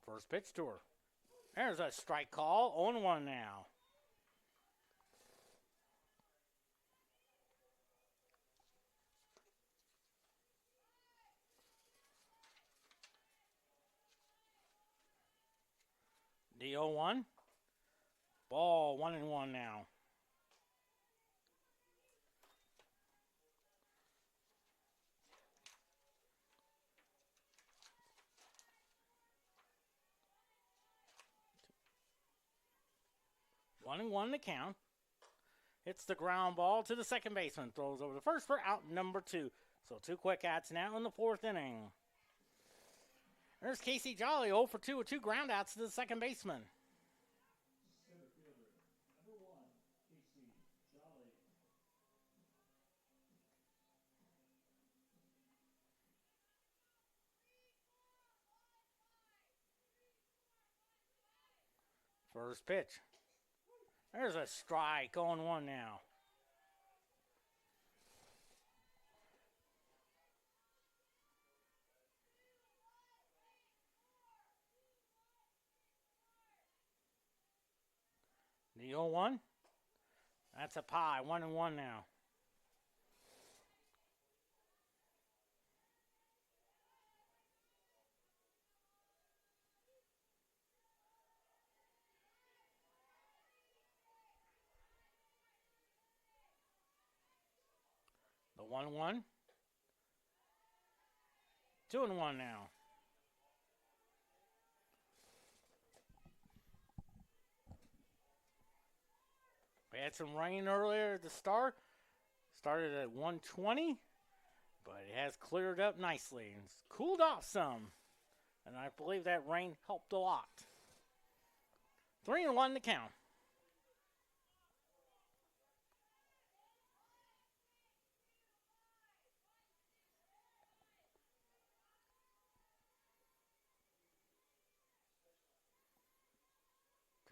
First pitch to her. There's a strike call. 0-1 now. The 0-1. Ball 1-1 now. One and one to count. Hits the ground ball to the second baseman. Throws over the first for out number 2. So 2 quick outs now in the 4th inning. There's Casey Jolly 0 for 2 with 2 ground outs to the second baseman. First pitch. There's a strike, 0-1 now. The 0-1. That's a pie, 1-1 now. The 1-1. 2-1 now. We had some rain earlier at the start. Started at 120, but it has cleared up nicely and it's cooled off some. And I believe that rain helped a lot. 3-1 to count.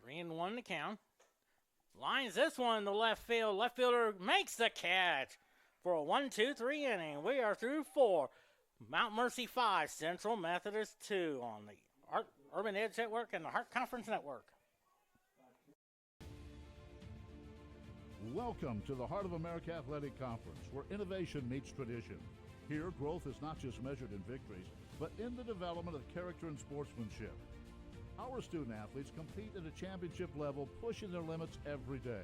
Three and one to count. Lines this one in the left field. Left fielder makes the catch for a 1-2-3 inning. We are through 4. Mount Mercy 5, Central Methodist 2 on the Urban Edge Network and the Hart Conference Network. Welcome to the Heart of America Athletic Conference, where innovation meets tradition. Here, growth is not just measured in victories, but in the development of character and sportsmanship. Our student athletes compete at a championship level, pushing their limits every day.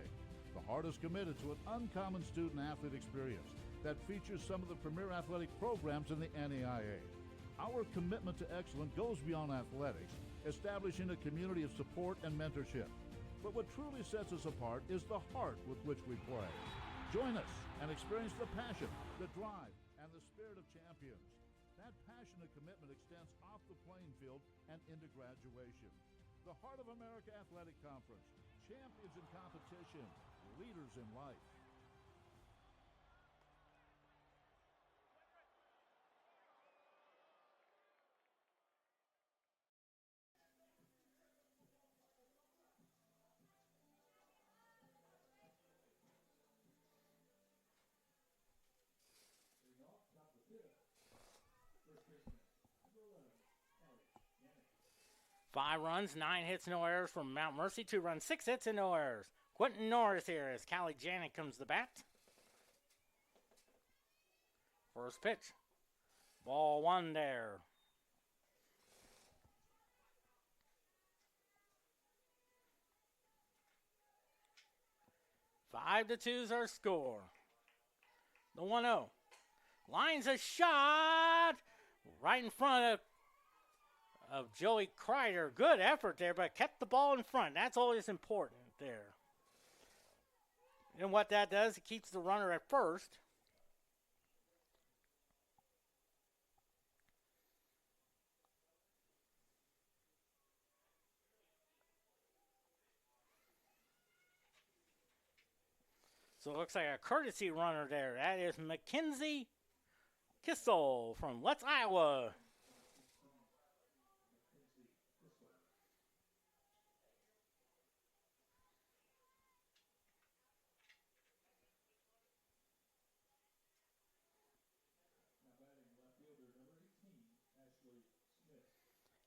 The Heart is committed to an uncommon student athlete experience, that features some of the premier athletic programs in the NAIA. Our commitment to excellence goes beyond athletics, establishing a community of support and mentorship. But what truly sets us apart is the heart with which we play. Join us and experience the passion, the drive, and the spirit of champions. That passion and commitment extends off the playing field and into graduation. The Heart of America Athletic Conference. Champions in competition, leaders in life. Five runs, 9 hits, no errors from Mount Mercy. 2 runs, 6 hits, and no errors. Quentin Norris here as Callie Janik comes to bat. First pitch. Ball 1 there. Five to 2's our score. The 1-0. Lines a shot right in front of Joey Kreider. Good effort there, but kept the ball in front. That's always important there. And what that does, it keeps the runner at first. So it looks like a courtesy runner there. That is Mackenzie Kissel from Let's Iowa.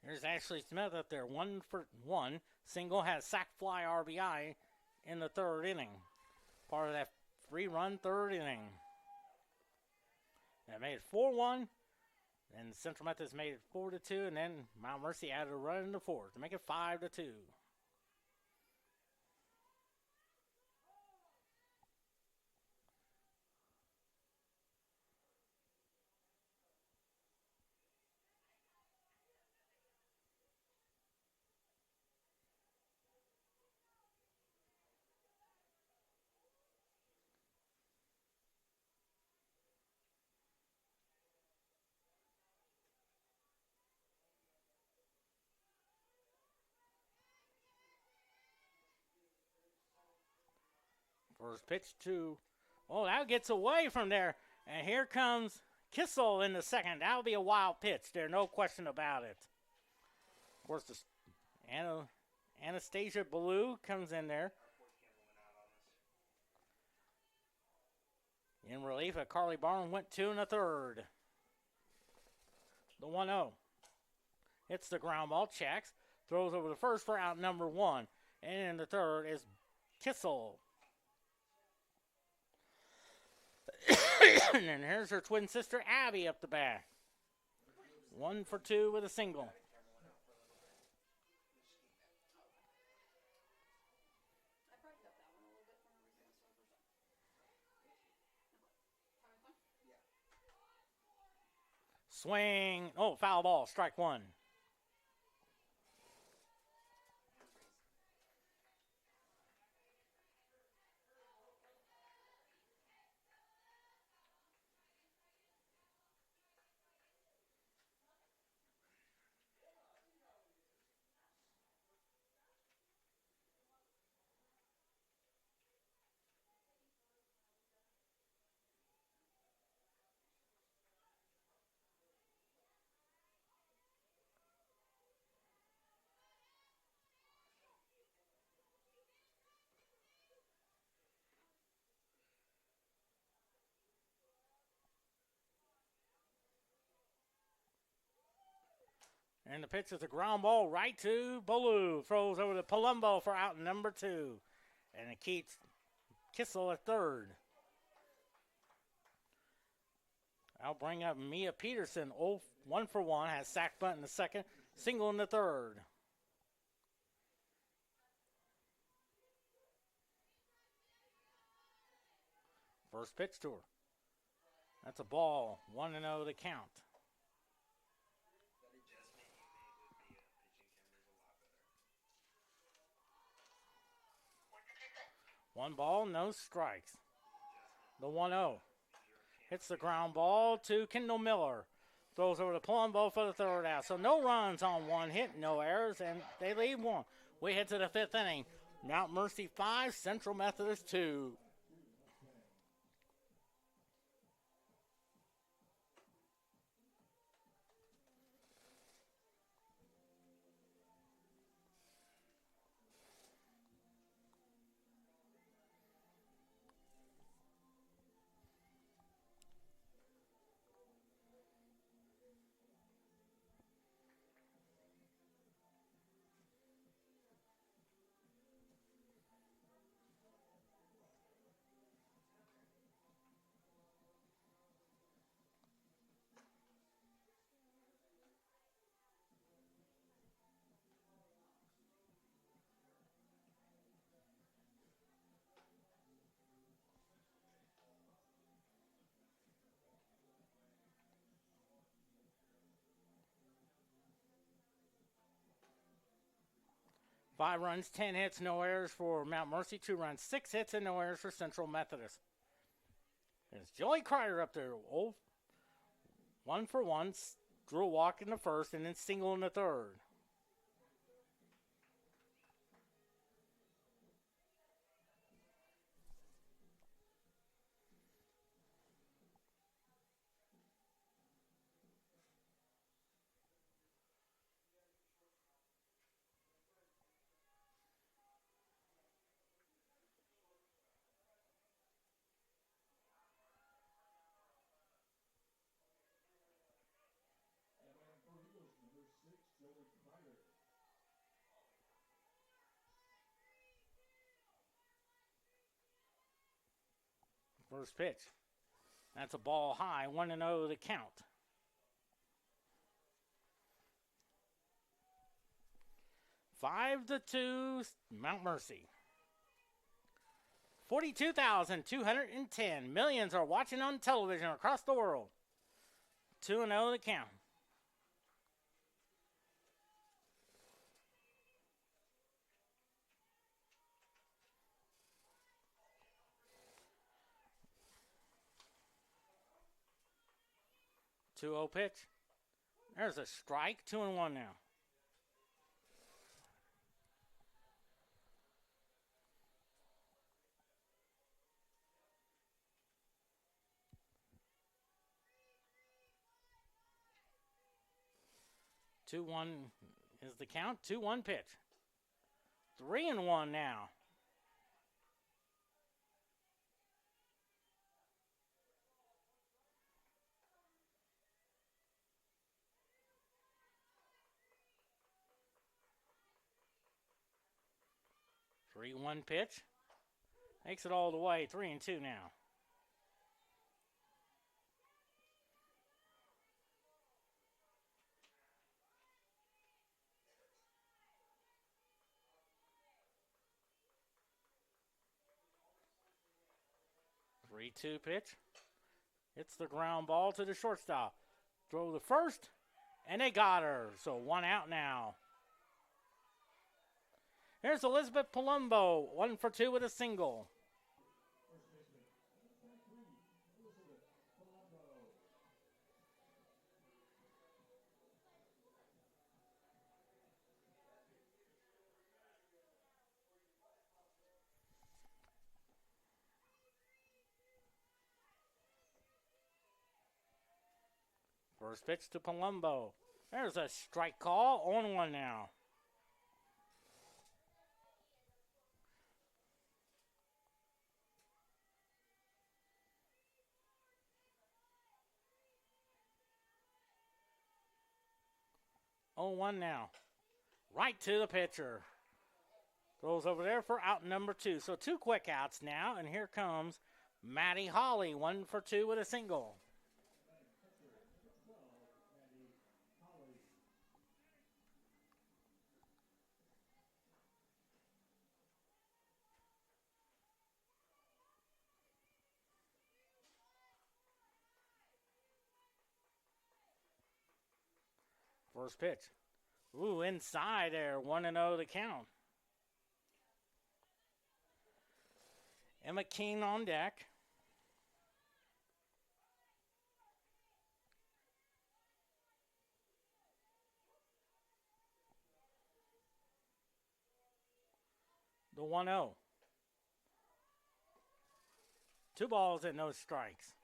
Here's Ashley Smith up there, 1 for 1. Single, has sac fly RBI in the third inning. Part of that 3-run third inning. That made it 4-1. And Central Methodist made it 4-2. And then Mount Mercy added a run in the fourth to make it 5-2. First pitch to, oh, that gets away from there. And here comes Kissel in the second. That'll be a wild pitch there, no question about it. Of course, Anastasia Ballou comes in there. In relief, Carly Barnes went 2 1/3. The 1-0. Hits the ground ball, checks, throws over the first for out number 1. And in the third is Kissel. And then here's her twin sister, Abby, up the bat. 1 for 2 with a single. Swing. Oh, foul ball. Strike 1. And the pitch is a ground ball right to Ballou. Throws over to Palumbo for out number 2. And it keeps Kissel at third. I'll bring up Mia Peterson. 1 for 1. Has sac bunt in the second. Single in the third. First pitch to her. That's a ball. 1-0 the count. One ball, no strikes. The 1-0. Hits the ground ball to Kendall Miller. Throws over to Palumbo for the third out. So no runs on one hit, no errors, and they lead one. We head to the fifth inning. Mount Mercy 5, Central Methodist 2. Five runs, 10 hits, no errors for Mount Mercy. 2 runs, 6 hits, and no errors for Central Methodist. There's Joey Crider up there. 1 for 1. Drew a walk in the first and then single in the third. First pitch. That's a ball high. 1-0 the count. Five to 2, Mount Mercy. 42,210 millions are watching on television across the world. 2-0 the count. Two-0 pitch. There's a strike. 2-1 now. Two-one is the count. 2-1 pitch. 3-1 now. Three-one pitch. Makes it all the way. 3-2 now. Three-two pitch. Hits the ground ball to the shortstop. Throw the first, and they got her. So 1 out now. Here's Elizabeth Palumbo, 1 for 2 with a single. First pitch to Palumbo. There's a strike call. 0-1 now. One now. Right to the pitcher. Throws over there for out number 2. So 2 quick outs now, and here comes Maddie Holly, 1 for 2 with a single. First pitch. Ooh, inside there. 1-0 the count. Emma King on deck. The 1-0. 2 balls and no strikes.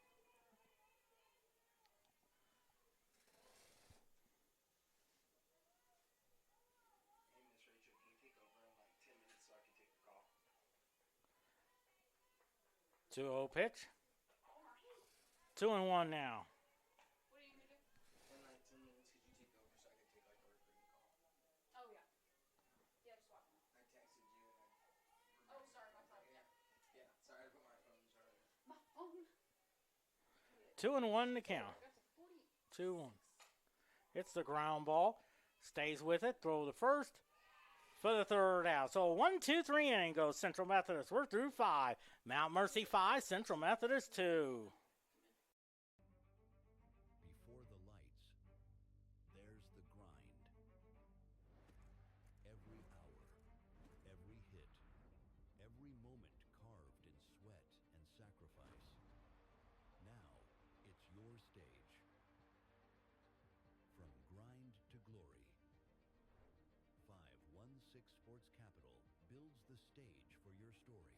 Hey, Miss Rachel, can you take over in like 10 minutes so I can take the call? 2-0 pitch. 2-1 now. What are you gonna do? In like 10 minutes, could you take over so I can take like a recruiting call? Oh yeah. Yeah, just walk in. I texted you and Oh, sorry, my phone. Yeah. yeah, sorry I put my phone in charger. My phone. 2-1 to count. That's a 40. 2-1. It's the ground ball. Stays with it. Throw the first for the third out. So 1, 2, 3 inning goes Central Methodist. We're through 5. Mount Mercy 5, Central Methodist 2. Before the lights, there's the grind. Every hour, every hit, every moment carved in sweat and sacrifice. Now, it's your stage. From grind to glory, 516 Sports Capital builds the stage for your story.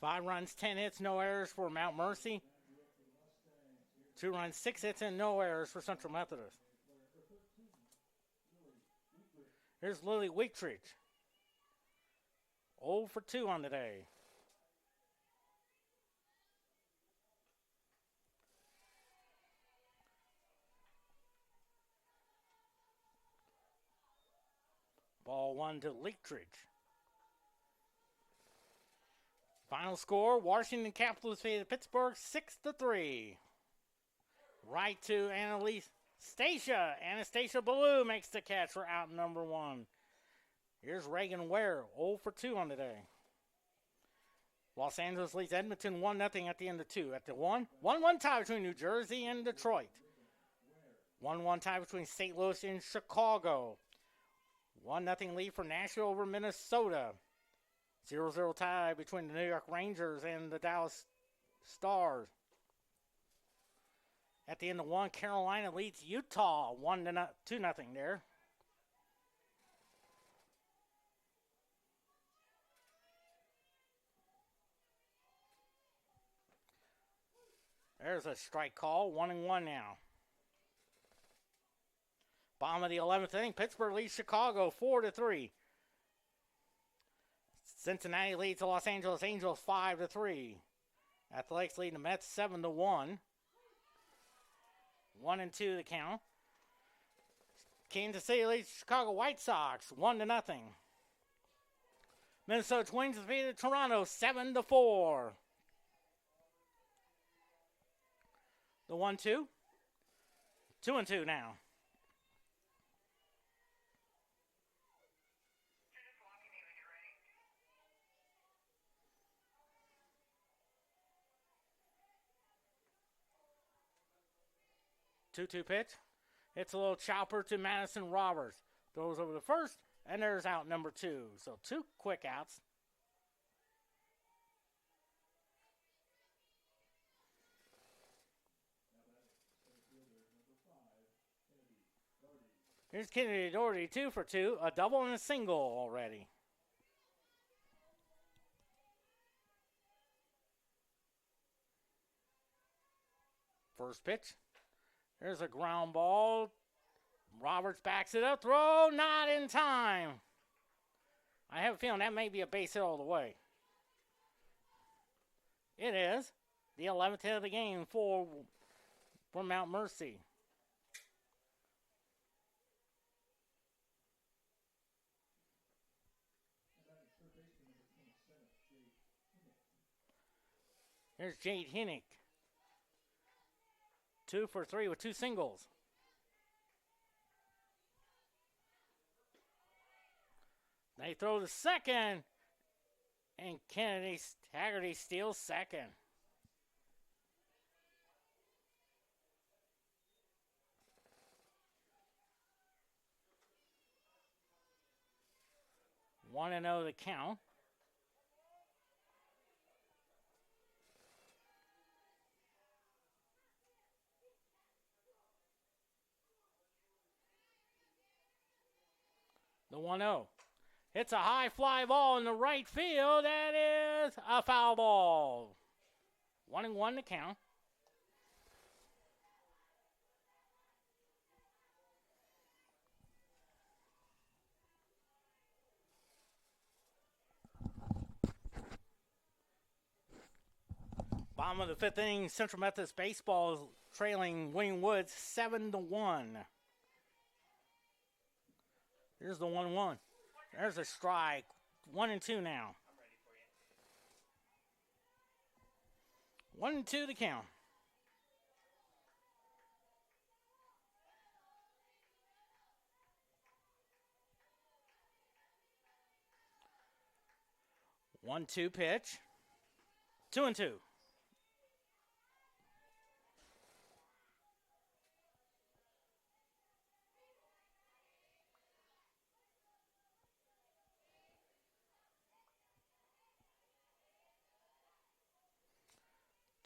Five runs, 10 hits, no errors for Mount Mercy. 2 runs, 6 hits, and no errors for Central Methodist. Here's Lily Weektridge. 0 for 2 on the day. Ball 1 to Weektridge. Final score, Washington Capitals defeated Pittsburgh 6-3. Right to Anastasia. Anastasia Ballou makes the catch for out number 1. Here's Reagan Ware, 0 for 2 on the day. Los Angeles leads Edmonton 1-0 at the end of 2. At the 1-1 tie between New Jersey and Detroit. 1-1 tie between St. Louis and Chicago. 1-0 lead for Nashville over Minnesota. 0-0 tie between the New York Rangers and the Dallas Stars. At the end of 1, Carolina leads Utah 2-0 there. There's a strike call, 1-1 now. Bottom of the 11th inning, Pittsburgh leads Chicago 4-3. Cincinnati leads the Los Angeles Angels 5-3. Athletics leading the Mets 7-1. 1-2 the count. Kansas City leads Chicago White Sox 1-0. Minnesota Twins defeated Toronto 7-4. The 1-2. 2-2 now. Two-two pitch. It's a little chopper to Madison Roberts. Throws over the first, and there's out number 2. So 2 quick outs. Here's Kennedy Doherty, 2 for 2. A double and a single already. First pitch. There's a ground ball. Roberts backs it up. Throw not in time. I have a feeling that may be a base hit all the way. It is. The 11th hit of the game for Mount Mercy. There's Jade Hinnick. 2 for 3 with 2 singles. They throw to second, and Haggerty steals second. One and 0 the count. The 1-0. It's a high fly ball in the right field. That is a foul ball. 1-1 to count. Bottom of the 5th inning, Central Methodist baseball is trailing William Woods 7-1. Here's the 1-1. There's a strike. 1-2 now. I'm ready for you. 1-2 to count. One-two pitch. 2-2.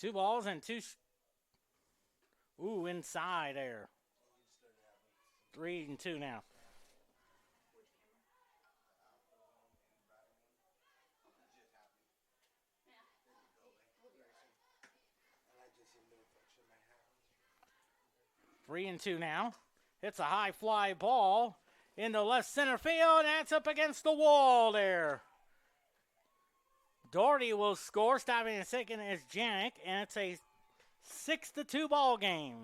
Two balls and ooh, inside there. 3-2 now. Three and two now. It's a high fly ball into left center field. That's up against the wall there. Doherty will score. Stopping in second is Janik, and it's a 6-2 ball game.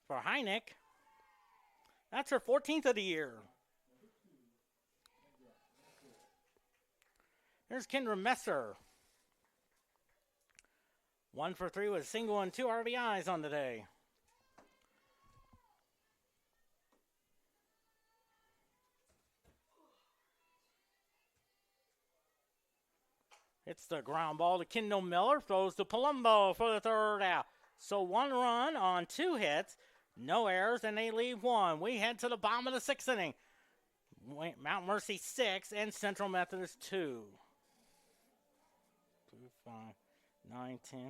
For Heineck, that's her 14th of the year. There's Kendra Messer. 1 for 3 with a single and 2 RBIs on the day. It's the ground ball to Kendall Miller. Throws to Palumbo for the third out. So 1 run on 2 hits. No errors, and they leave 1. We head to the bottom of the 6th inning. Mount Mercy 6 and Central Methodist 2. 2, 5, 9, 10.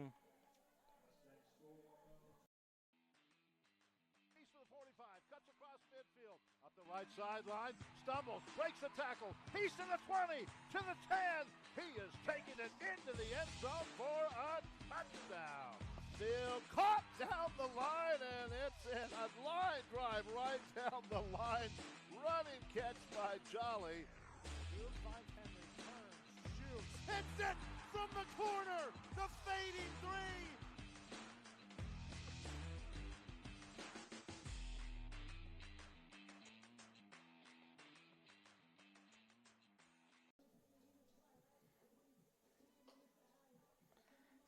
He's to the 45, cuts across midfield, up the right sideline, stumbles, breaks the tackle. He's to the 20, to the 10. He is taking it into the end zone for a touchdown. Still caught down the line, and it's in a line drive right down the line. Running catch by Jolly. Fields finds Henry, turns, shoots, hits it from the corner. The fading 3.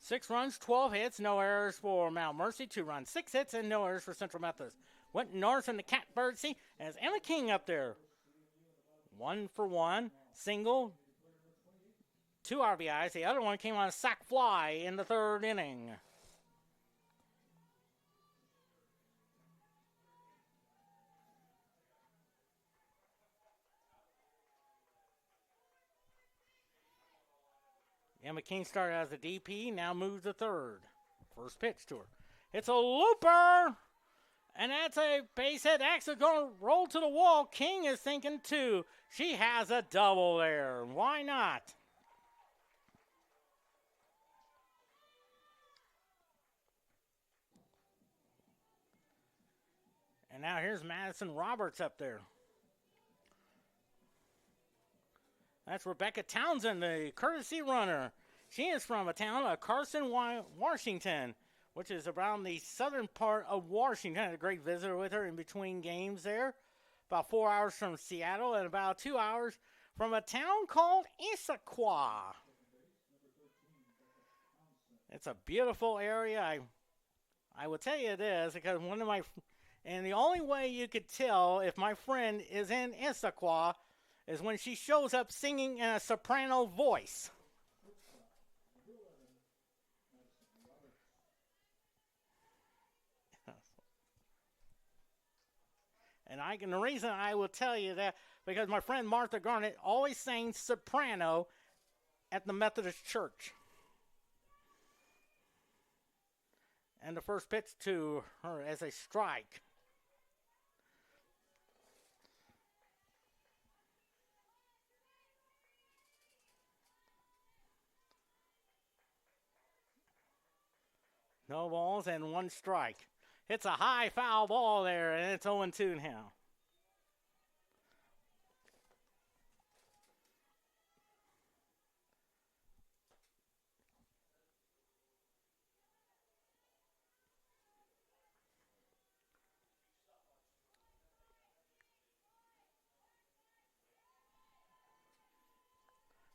Six runs, 12 hits, no errors for Mount Mercy. 2 runs, 6 hits, and no errors for Central Methodist. Went north in the Catbird seat as Emma King up there. 1 for 1, single, 2 RBIs. The other one came on a sac fly in the 3rd inning. Emma King started as a DP, now moves to 3rd. First pitch to her. It's a looper! And that's a base hit. Actually going to roll to the wall. King is thinking 2. She has a double there. Why not? And now here's Madison Roberts up there. That's Rebecca Townsend, the courtesy runner. She is from a town of Carson, Washington, which is around the southern part of Washington. I had a great visitor with her in between games there. About 4 hours from Seattle and about 2 hours from a town called Issaquah. It's a beautiful area. I will tell you this because and the only way you could tell if my friend is in Issaquah is when she shows up singing in a soprano voice. And the reason I will tell you that, because my friend Martha Garnett always sang soprano at the Methodist church. And the first pitch to her as a strike. No balls and one strike. It's a high foul ball there, and it's 0-2 now.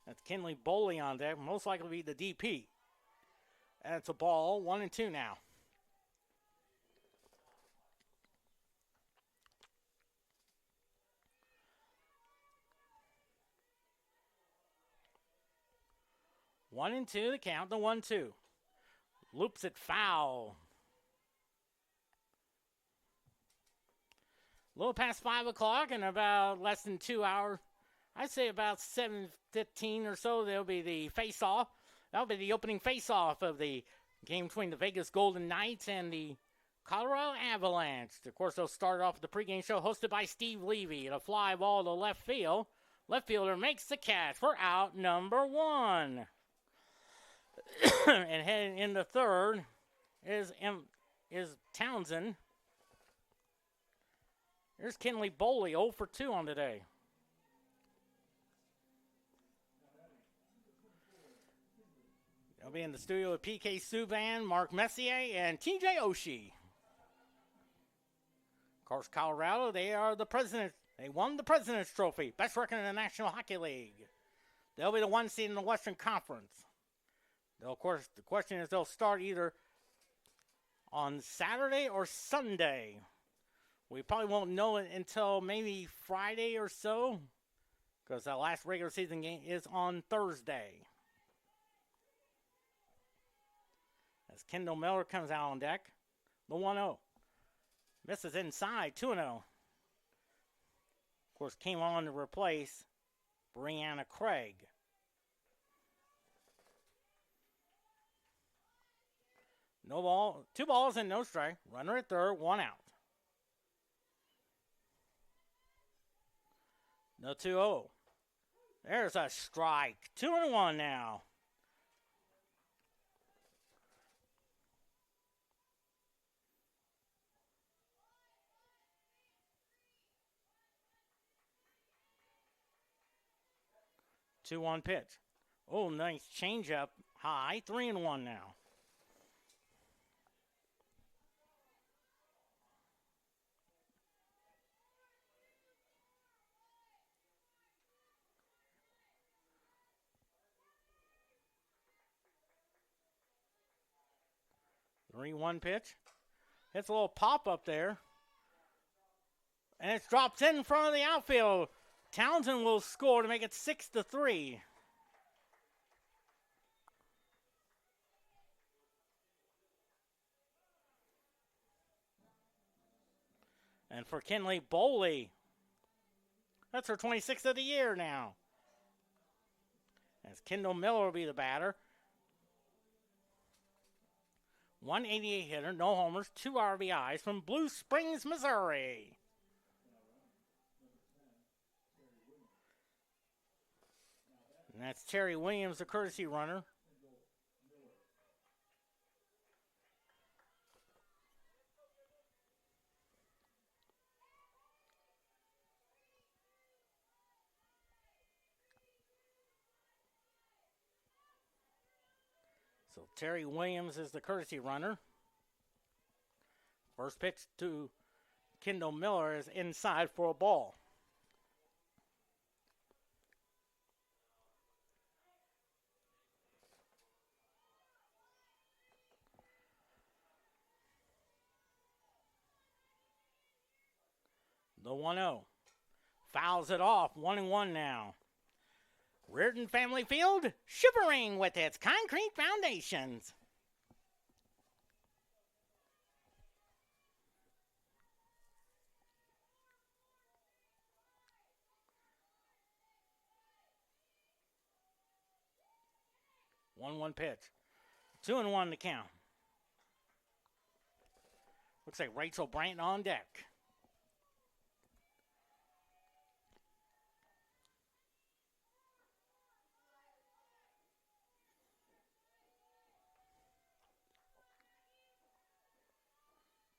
That's Kenley Boley on deck, most likely be the DP. And it's a ball, 1-2 now. One and two to count the 1-2. Loops it foul. A little past 5 o'clock and about less than 2 hours. I'd say about 7:15 or so, there'll be the face-off. That'll be the opening face-off of the game between the Vegas Golden Knights and the Colorado Avalanche. Of course, they'll start off the pregame show hosted by Steve Levy. And a fly ball to left field. Left fielder makes the catch for out number 1. And heading in the third is Townsend. Here's Kenley Boley, 0 for 2 on today. They'll be in the studio with PK Subban, Mark Messier, and TJ Oshie. Of course, Colorado, they are the president. They won the President's Trophy, best record in the National Hockey League. They'll be the 1 seed in the Western Conference. Of course, the question is they'll start either on Saturday or Sunday. We probably won't know it until maybe Friday or so, because the last regular season game is on Thursday. As Kendall Miller comes out on deck, the 1-0. Misses inside, 2-0. Of course, came on to replace Brianna Craig. No ball, 2 balls and no strike. Runner at third, 1 out. No 2-0. There's a strike. 2-1 now. Two 1 pitch. Oh, nice changeup. High. 3-1 now. Three 1 pitch. Hits a little pop up there. And it's dropped in front of the outfield. Townsend will score to make it 6-3. And for Kenley Boley, that's her 26th of the year now. As Kendall Miller will be the batter. 188 hitter, no homers, 2 RBIs from Blue Springs, Missouri. And that's Terry Williams, the courtesy runner. So Terry Williams is the courtesy runner. First pitch to Kendall Miller is inside for a ball. The 1-0. Fouls it off. 1-1 now. Reardon Family Field, shivering with its concrete foundations. One pitch. 2-1 to count. Looks like Rachel Brandt on deck.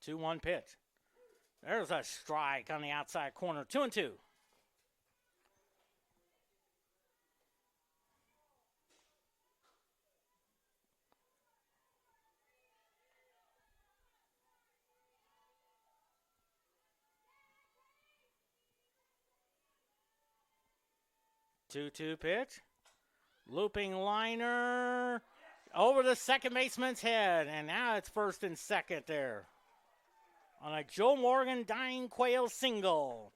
Two-one pitch. There's a strike on the outside corner. 2-2. Two-two pitch. Looping liner over the second baseman's head. And now it's first and second there. On a Joe Morgan Dying Quail single.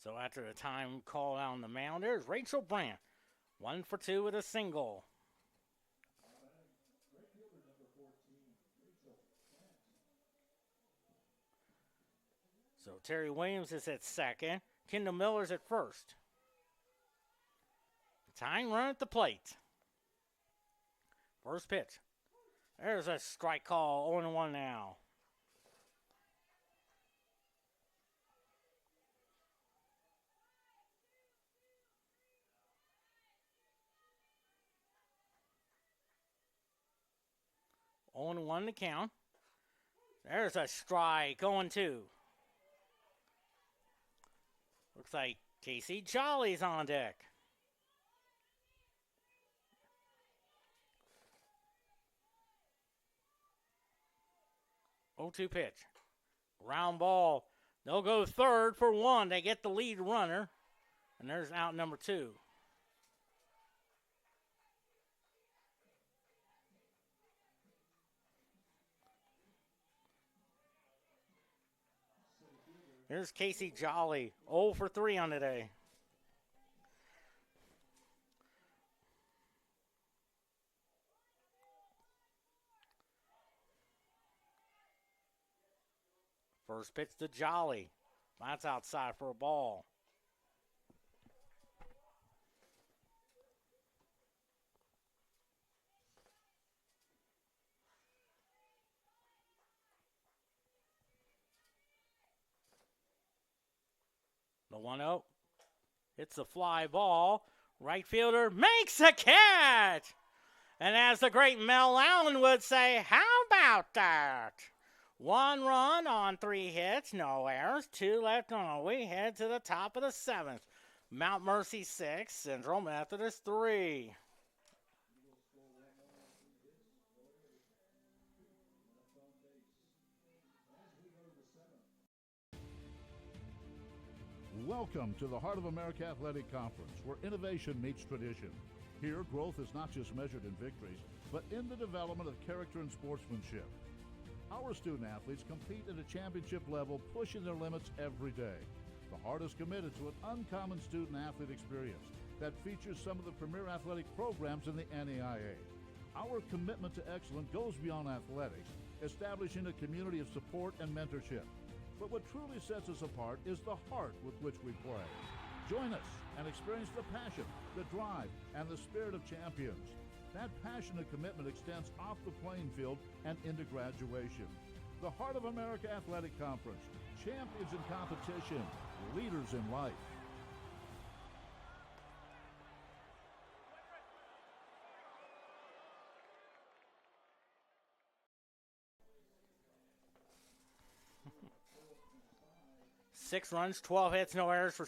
So after a time call out on the mound, there's Rachel Brandt. 1 for 2 with a single. So Terry Williams is at second. Kendall Miller's at first. Tying run at the plate. First pitch. There's a strike call. 0-1 now. On 1 to count. There's a strike. 0-2. Looks like Casey Jolly's on deck. Oh, 2 pitch. Ground ball. They'll go third for 1. They get the lead runner. And there's out number 2. Here's Casey Jolly, 0 for 3 on the day. First pitch to Jolly. That's outside for a ball. The 1-0. It's a fly ball. Right fielder makes a catch. And as the great Mel Allen would say, how about that? 1 run on 3 hits, no errors, 2 left on. We head to the top of the 7th. Mount Mercy 6, Central Methodist 3. Welcome to the Heart of America Athletic Conference, where innovation meets tradition. Here, growth is not just measured in victories, but in the development of character and sportsmanship. Our student athletes compete at a championship level, pushing their limits every day. The Heart is committed to an uncommon student-athlete experience that features some of the premier athletic programs in the NAIA. Our commitment to excellence goes beyond athletics, establishing a community of support and mentorship. But what truly sets us apart is the heart with which we play. Join us and experience the passion, the drive, and the spirit of champions. That passion and commitment extends off the playing field and into graduation. The Heart of America Athletic Conference, champions in competition, leaders in life. Six runs, 12 hits, no errors for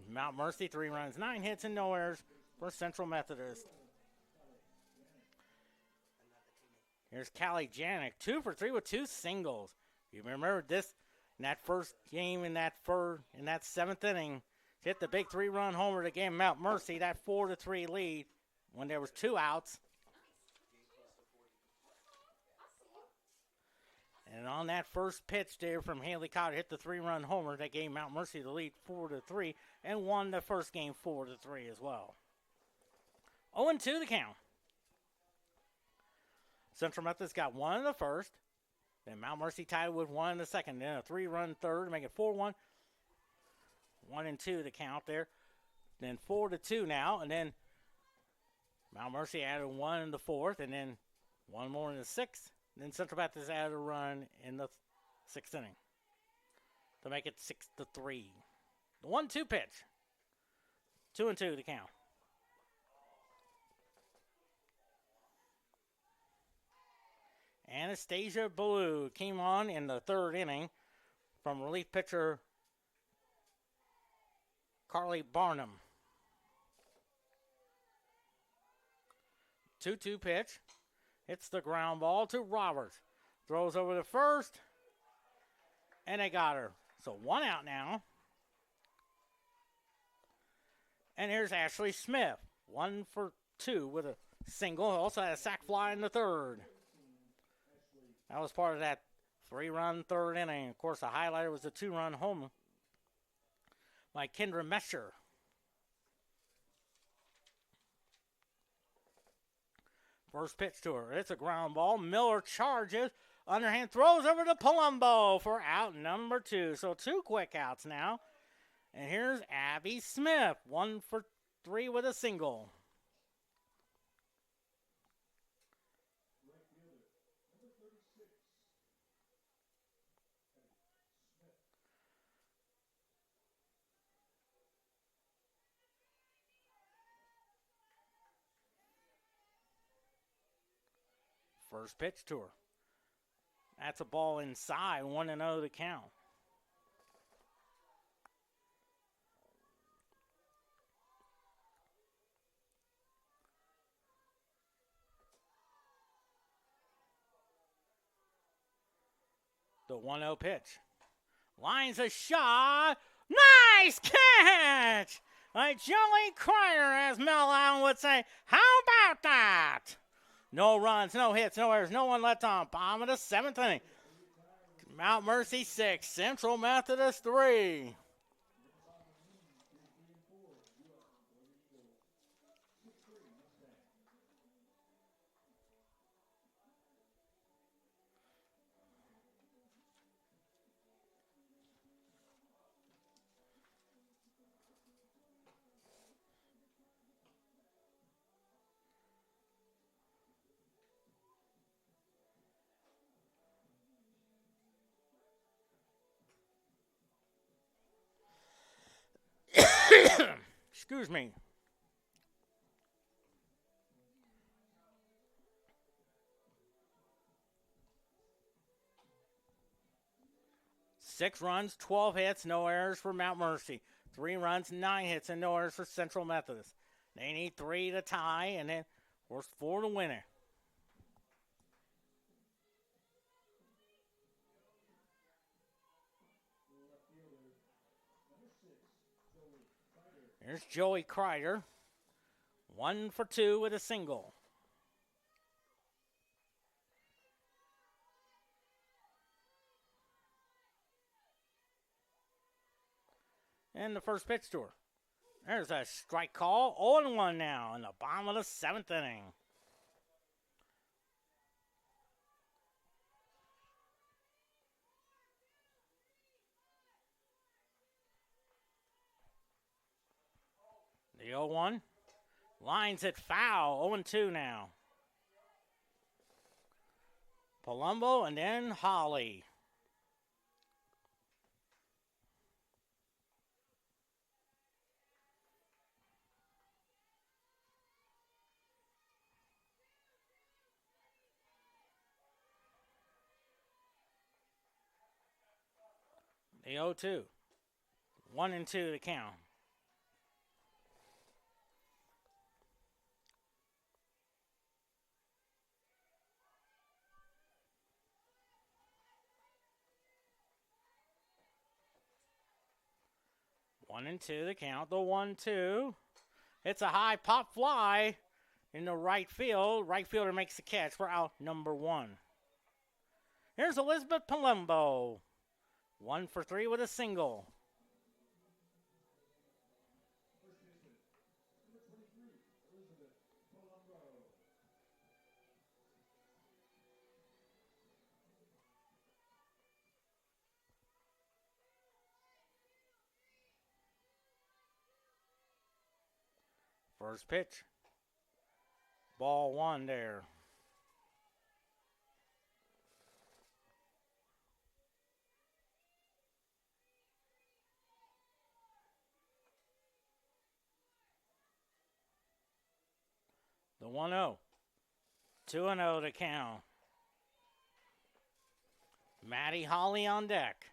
Mount Mercy. 3 runs, 9 hits, and no errors for Central Methodist. Here's Callie Janik, 2 for 3 with 2 singles. You remember this in that first game in that 7th inning, hit the big 3-run homer to give Mount Mercy that 4-3 lead when there was 2 outs. And on that first pitch there from Haley Cotter, hit the 3-run homer that gave Mount Mercy the lead 4-3 and won the first game 4-3 as well. 0-2 the count. Central Methodist got 1 in the first. Then Mount Mercy tied with 1 in the second. Then a 3-run third to make it 4-1. 1-2 the count there. Then 4-2 now. And then Mount Mercy added 1 in the fourth. And then 1 more in the sixth. Then Central Baptist added a run in the 6th inning to make it 6-3. The 1-2 pitch. 2-2 the count. Anastasia Ballou came on in the 3rd inning from relief pitcher Carly Barnum. 2-2 pitch. Hits the ground ball to Roberts. Throws over the first. And they got her. So 1 out now. And here's Ashley Smith. 1 for 2 with a single. Also had a sac fly in the 3rd. That was part of that 3-run 3rd inning. Of course, the highlighter was the 2-run home by Kendra Mesher. First pitch to her. It's a ground ball. Miller charges. Underhand throws over to Palumbo for out number 2. So 2 quick outs now. And here's Abby Smith. 1 for 3 with a single. First pitch to her. That's a ball inside. 1-0 the count. The 1-0 pitch. Lines a shot. Nice catch! Like Joey Cryer, as Mel Allen would say. How about that? No runs, no hits, no errors, no one left on. Bottom of the 7th inning. Mount Mercy 6, Central Methodist 3. Excuse me. Six runs, 12 hits, no errors for Mount Mercy. 3 runs, 9 hits, and no errors for Central Methodist. They need 3 to tie, and then, of course, 4 to win it. Here's Joey Kreider. 1 for 2 with a single. in the first pitch to her. There's a strike call. 0-1 now in the bottom of the 7th inning. The 0-1. Lines it foul. 0-2 now. Palumbo and then Holly. The 0-2. 1-2 to count. One and two, the count. The 1-2. It's a high pop fly in the right field. Right fielder makes the catch for out number 1. Here's Elizabeth Palumbo. 1 for 3 with a single. First pitch. Ball 1 there. The 1-0. 2-0 to count. Maddie Holly on deck.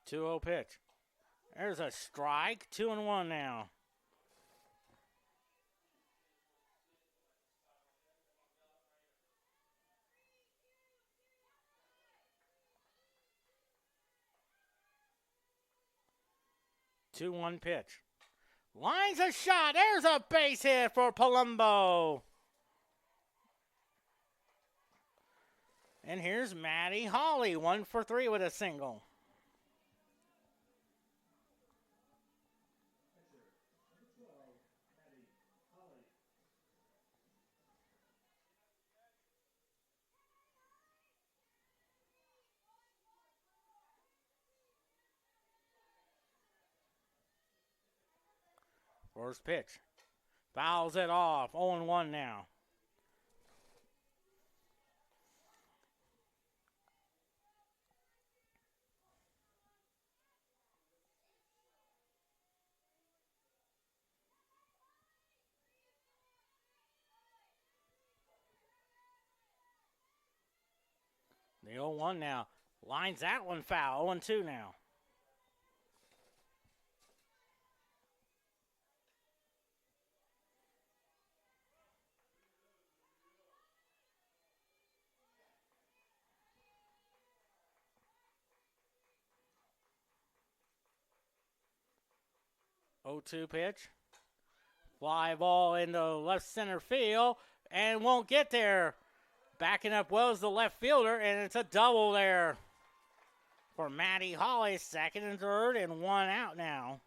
Two-0 pitch. There's a strike. 2-1 now. Two-one pitch. Lines a shot. There's a base hit for Palumbo. And here's Maddie Holly. 1 for 3 with a single. First pitch. Fouls it off. 0-1 now. The 0-1 now. Lines that one foul. 0-2 now. Oh-2 pitch. Fly ball into left center field and won't get there. Backing up well is the left fielder, and it's a double there for Maddie Holly. 2nd and 3rd, and 1 out now.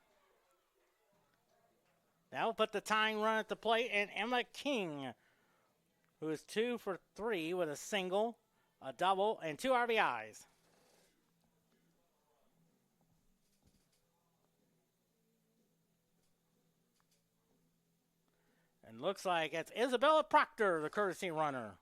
That'll put the tying run at the plate, and Emma King, who is 2 for 3 with a single, a double, and 2 RBIs. And looks like it's Isabella Proctor, the courtesy runner.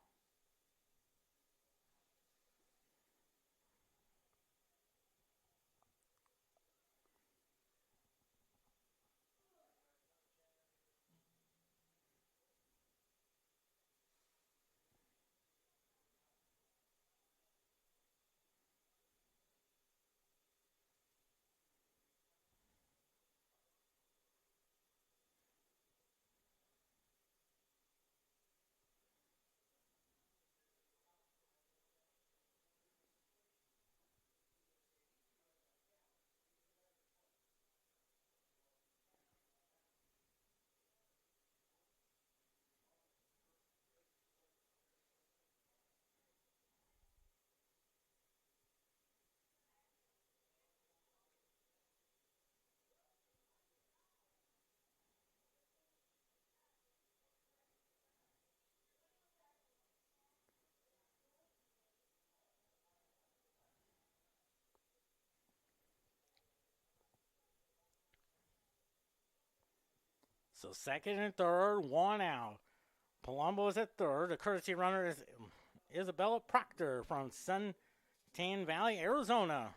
So second and third, 1 out. Palumbo is at third. The courtesy runner is Isabella Proctor from Suntan Valley, Arizona.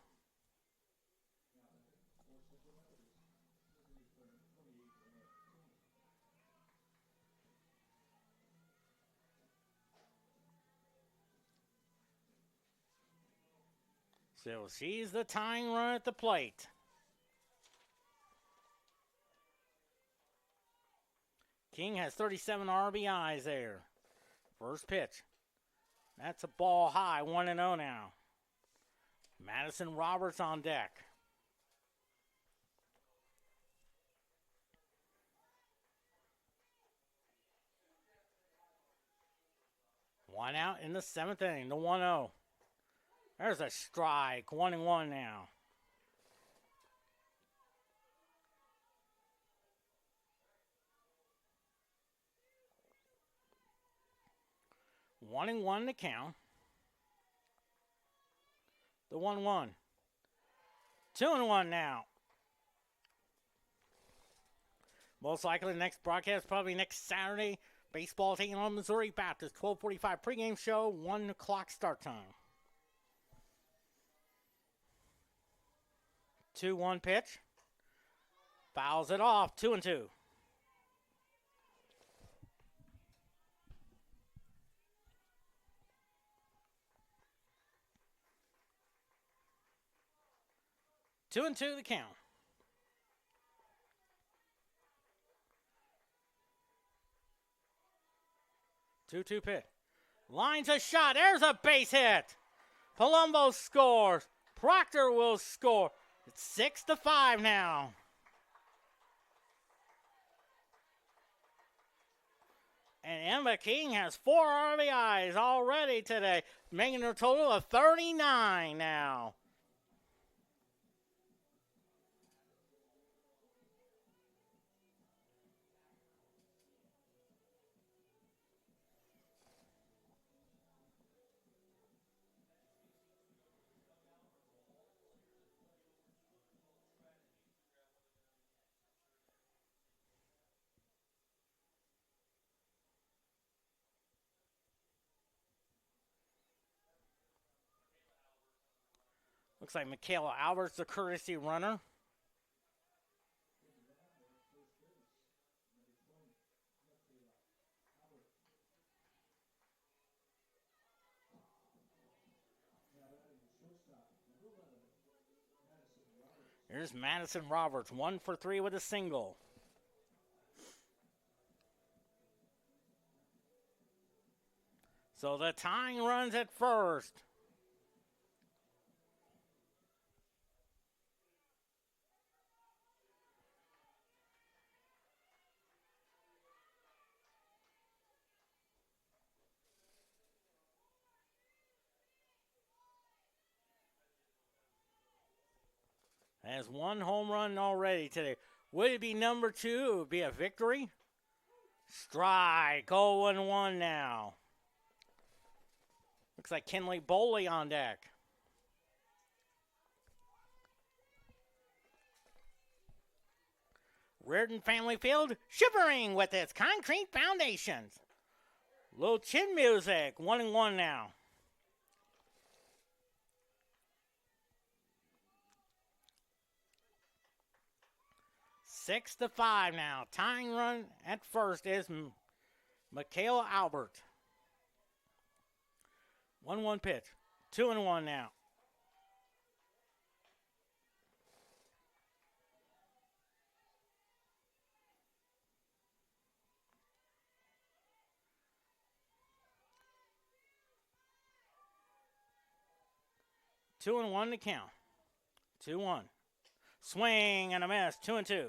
So she's the tying run at the plate. King has 37 RBIs there. First pitch. That's a ball high, 1-0 now. Madison Roberts on deck. One out in the seventh inning, the 1-0. There's a strike, 1-1 now. One and one to count. The 1-1. 2-1 now. Most likely the next broadcast probably next Saturday. Baseball taking on Missouri Baptist. 12:45 pregame show, 1 o'clock start time. 2-1 pitch. Fouls it off, 2-2. Two and two the count. 2-2 pitch. Lines a shot. There's a base hit. Palumbo scores. Proctor will score. It's 6-5 now. And Emma King has 4 RBIs already today, making her total of 39 now. Looks like Michaela Alberts, the courtesy runner. Here's Madison Roberts, 1 for 3 with a single. So the tying runs at first. Has 1 home run already today. Would it be number 2? It would be a victory. Strike. 0-1 now. Looks like Kenley Boley on deck. Reardon Family Field shivering with its concrete foundations. Little chin music. 1-1 now. 6-5 now. Tying run at first is Michaela Albert. 1-1 pitch. 2-1 now. Two and one to count. 2-1. Swing and a miss. 2-2.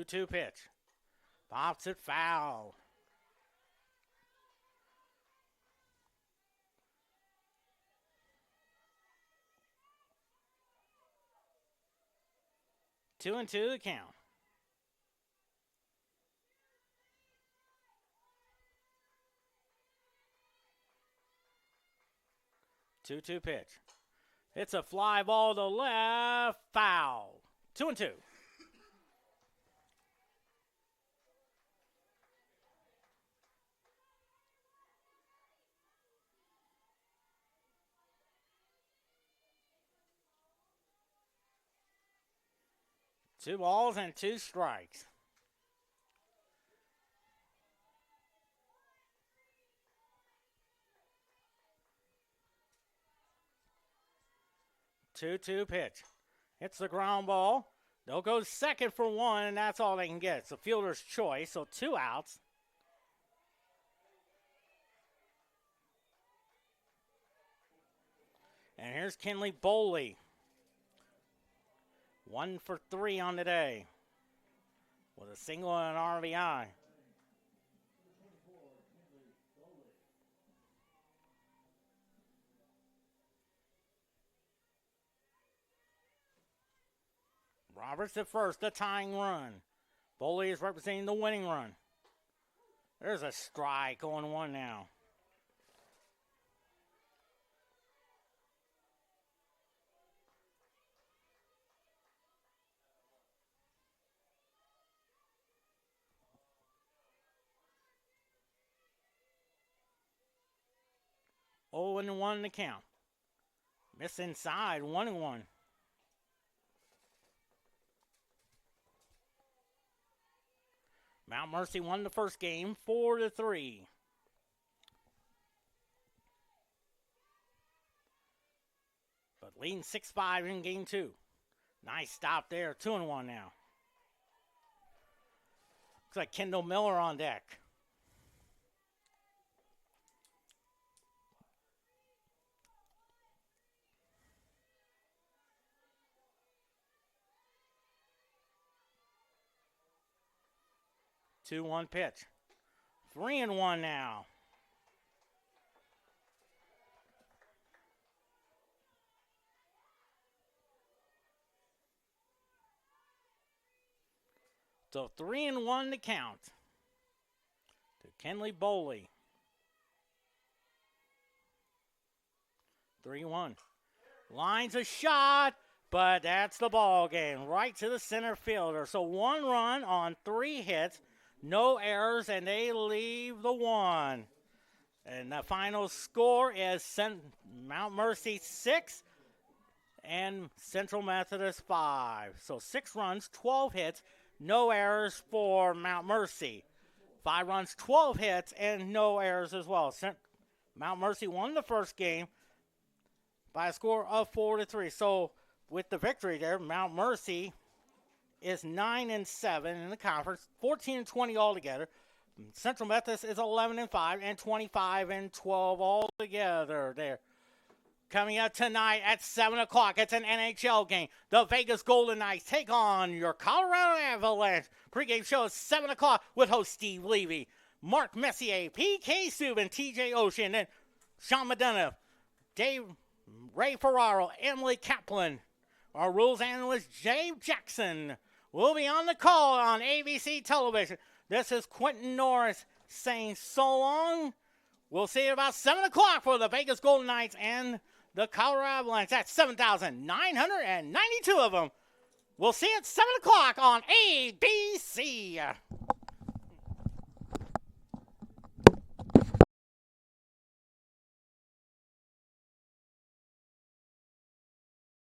Two pitch. Pops it foul. Two and two the count. 2-2 pitch. It's a fly ball to left. Foul. 2-2. Two balls and two strikes. Two-two pitch. It's the ground ball. They'll go second for one, and that's all they can get. It's a fielder's choice, so 2 outs. And here's Kenley Boley. 1 for 3 on the day with a single and an RBI. Roberts at first, the tying run. Boley is representing the winning run. There's a strike on 1 now. Oh, and 1 to count. Miss inside, 1-1. Mount Mercy won the first game, 4-3. But leading 6-5 in game 2. Nice stop there, 2-1 now. Looks like Kendall Miller on deck. Two-one pitch. 3-1 now. So 3-1 to count to Kenley Boley. 3-1. Lines a shot, but that's the ball game. Right to the center fielder. So 1 run on 3 hits. No errors, and they leave the 1. And the final score is Mount Mercy 6 and Central Methodist 5. So 6 runs, 12 hits, no errors for Mount Mercy. 5 runs, 12 hits, and no errors as well. Mount Mercy won the first game by a score of 4-3. So with the victory there, Mount Mercy is 9-7 in the conference, 14-20 altogether. Central Methodist is 11-5 and 25-12 altogether there. Coming up tonight at 7 o'clock, it's an NHL game. The Vegas Golden Knights take on your Colorado Avalanche. Pre-game show is 7 o'clock with host Steve Levy, Mark Messier, PK Subban, TJ Ocean, and Sean Medina, Ray Ferraro, Emily Kaplan. Our rules analyst, Jay Jackson, will be on the call on ABC television. This is Quentin Norris saying so long. We'll see you about 7 o'clock for the Vegas Golden Knights and the Colorado Avalanche. That's 7,992 of them. We'll see you at 7 o'clock on ABC.